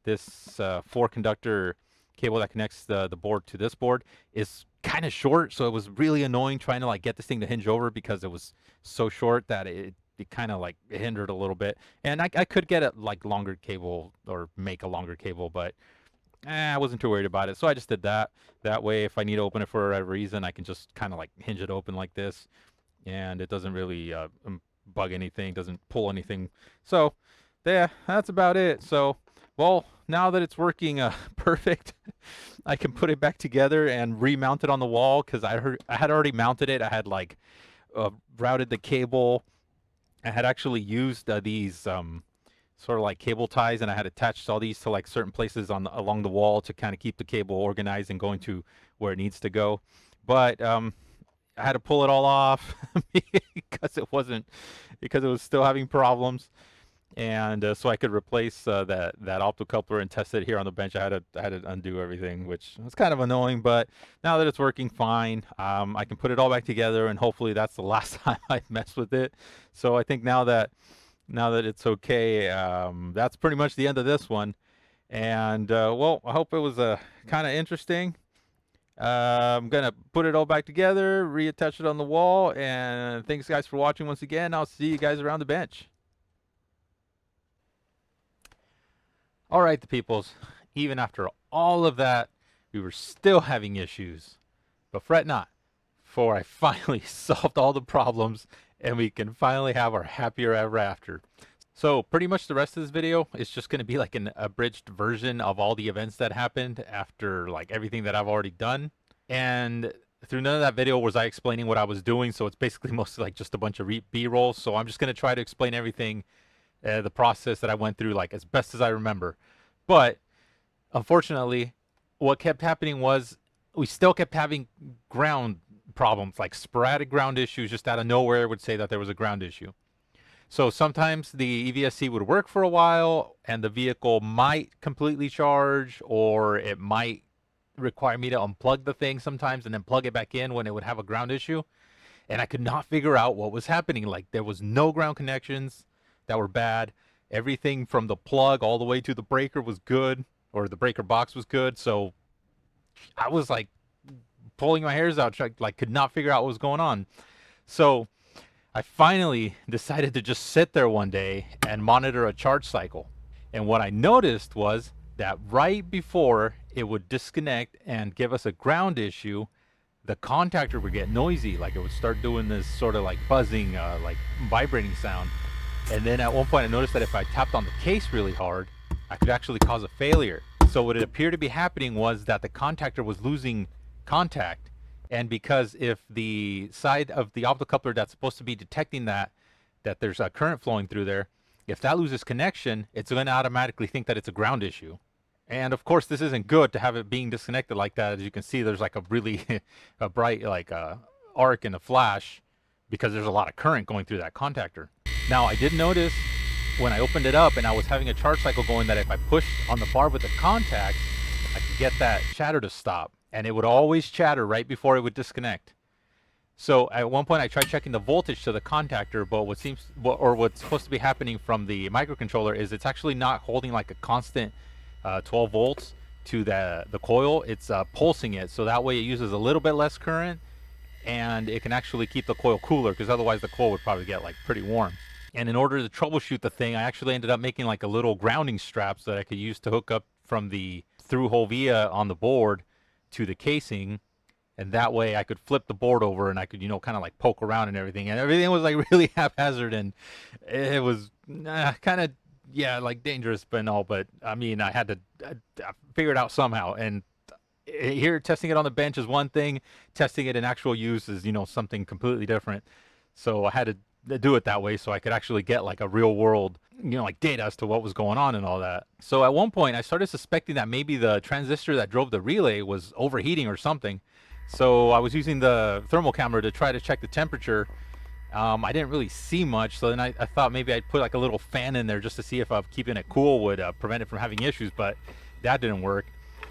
this 4-conductor cable that connects the board to this board, is kind of short. So it was really annoying trying to like get this thing to hinge over because it was so short that it kind of like hindered a little bit. And I could get a like longer cable or make a longer cable, but I wasn't too worried about it. So I just did that. That way, if I need to open it for a reason, I can just kind of like hinge it open like this. And it doesn't really bug anything, doesn't pull anything. So, yeah, that's about it. So, well, now that it's working perfect, I can put it back together and remount it on the wall, because I had already mounted it. I had like routed the cable. I had actually used these sort of like cable ties, and I had attached all these to like certain places along the wall to kind of keep the cable organized and going to where it needs to go. But I had to pull it all off because it was still having problems, and so I could replace that optocoupler and test it here on the bench. I had to undo everything, which was kind of annoying. But now that it's working fine, I can put it all back together, and hopefully that's the last time I mess with it. So I think now that it's okay, that's pretty much the end of this one. And well, I hope it was kind of interesting. I'm gonna put it all back together, reattach it on the wall, and thanks guys for watching once again. I'll see you guys around the bench. All right, the peoples, even after all of that, we were still having issues, but fret not, for I finally solved all the problems and we can finally have our happier ever after. So pretty much the rest of this video is just going to be like an abridged version of all the events that happened after like everything that I've already done. And through none of that video was I explaining what I was doing. So it's basically mostly like just a bunch of B-rolls. So I'm just going to try to explain everything, the process that I went through, like as best as I remember. But unfortunately, what kept happening was we still kept having ground problems, like sporadic ground issues. Just out of nowhere would say that there was a ground issue. So sometimes the EVSE would work for a while and the vehicle might completely charge, or it might require me to unplug the thing sometimes and then plug it back in when it would have a ground issue. And I could not figure out what was happening. Like, there was no ground connections that were bad. Everything from the plug all the way to the breaker was good, or the breaker box was good. So I was like pulling my hairs out, like could not figure out what was going on. So I finally decided to just sit there one day and monitor a charge cycle. And what I noticed was that right before it would disconnect and give us a ground issue, the contactor would get noisy. Like, it would start doing this sort of like buzzing, like vibrating sound. And then at one point I noticed that if I tapped on the case really hard, I could actually cause a failure. So what it appeared to be happening was that the contactor was losing contact. And because if the side of the optocoupler that's supposed to be detecting that there's a current flowing through there, if that loses connection, it's going to automatically think that it's a ground issue. And of course, this isn't good to have it being disconnected like that. As you can see, there's like a really a bright like arc in the flash because there's a lot of current going through that contactor. Now, I did notice when I opened it up and I was having a charge cycle going that if I pushed on the bar with the contacts, I could get that chatter to stop. And it would always chatter right before it would disconnect. So at one point I tried checking the voltage to the contactor, but what's supposed to be happening from the microcontroller is it's actually not holding like a constant 12 volts to the coil. It's pulsing it, so that way it uses a little bit less current and it can actually keep the coil cooler, because otherwise the coil would probably get like pretty warm. And in order to troubleshoot the thing, I actually ended up making like a little grounding strap so that I could use to hook up from the through hole via on the board to the casing, and that way I could flip the board over and I could, kind of like poke around and everything was like really haphazard, and it was kind of, yeah, like dangerous, but no, but I mean, I had to figure it out somehow. And here, testing it on the bench is one thing, testing it in actual use is, something completely different. So I had to do it that way so I could actually get like a real world, like data as to what was going on and all that. So at one point I started suspecting that maybe the transistor that drove the relay was overheating or something. So I was using the thermal camera to try to check the temperature. I didn't really see much, so then I thought maybe I'd put like a little fan in there just to see if keeping it cool would prevent it from having issues, but that didn't work.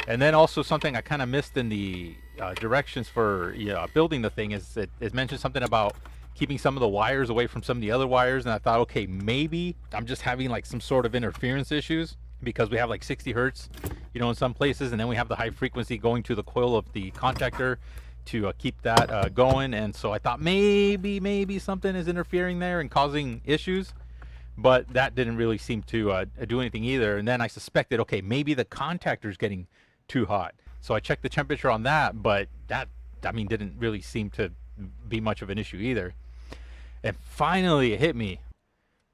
And then also something I kind of missed in the directions for building the thing is it mentioned something about keeping some of the wires away from some of the other wires, and I thought, okay, maybe I'm just having like some sort of interference issues because we have like 60 hertz, in some places, and then we have the high frequency going to the coil of the contactor to keep that going. And so I thought maybe something is interfering there and causing issues, but that didn't really seem to do anything either. And then I suspected, okay, maybe the contactor is getting too hot. So I checked the temperature on that, but that, didn't really seem to be much of an issue either. And finally it hit me.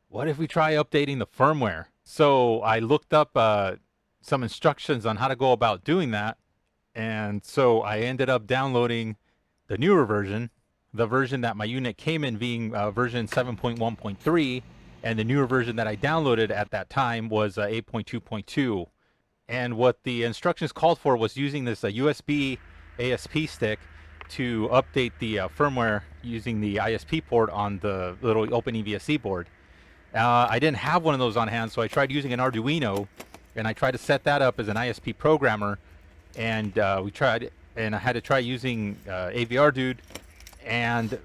What if we try updating the firmware? So I looked up some instructions on how to go about doing that. And so I ended up downloading the newer version, the version that my unit came in being version 7.1.3, and the newer version that I downloaded at that time was 8.2.2. And what the instructions called for was using this USB ASP stick to update the firmware using the ISP port on the little OpenEVSE board. I didn't have one of those on hand, so I tried using an Arduino, and I tried to set that up as an ISP programmer. And I had to try using AVR Dude, and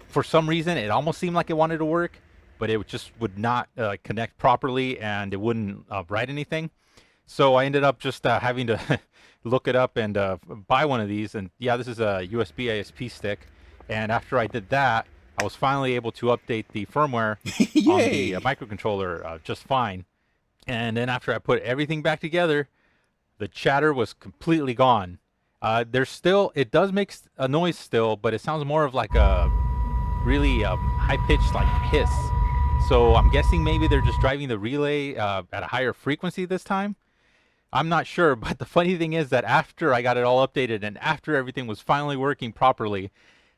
for some reason it almost seemed like it wanted to work, but it just would not connect properly, and it wouldn't write anything. So I ended up just having to look it up and buy one of these. And yeah, this is a USB ASP stick. And after I did that, I was finally able to update the firmware on the microcontroller just fine. And then after I put everything back together, the chatter was completely gone. It does make a noise still, but it sounds more of like a really high-pitched like hiss. So I'm guessing maybe they're just driving the relay at a higher frequency this time. I'm not sure, but the funny thing is that after I got it all updated and after everything was finally working properly,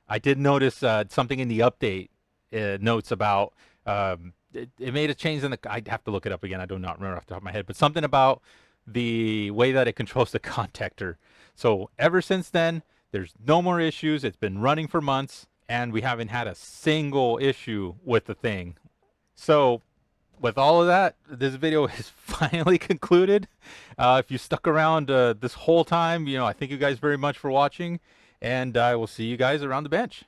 I did notice something in the update notes about it made a change in the. I'd have to look it up again. I do not remember off the top of my head, but something about the way that it controls the contactor. So ever since then, there's no more issues. It's been running for months, and we haven't had a single issue with the thing. So with all of that, this video is finally concluded. If you stuck around this whole time, I thank you guys very much for watching, and I will see you guys around the bench.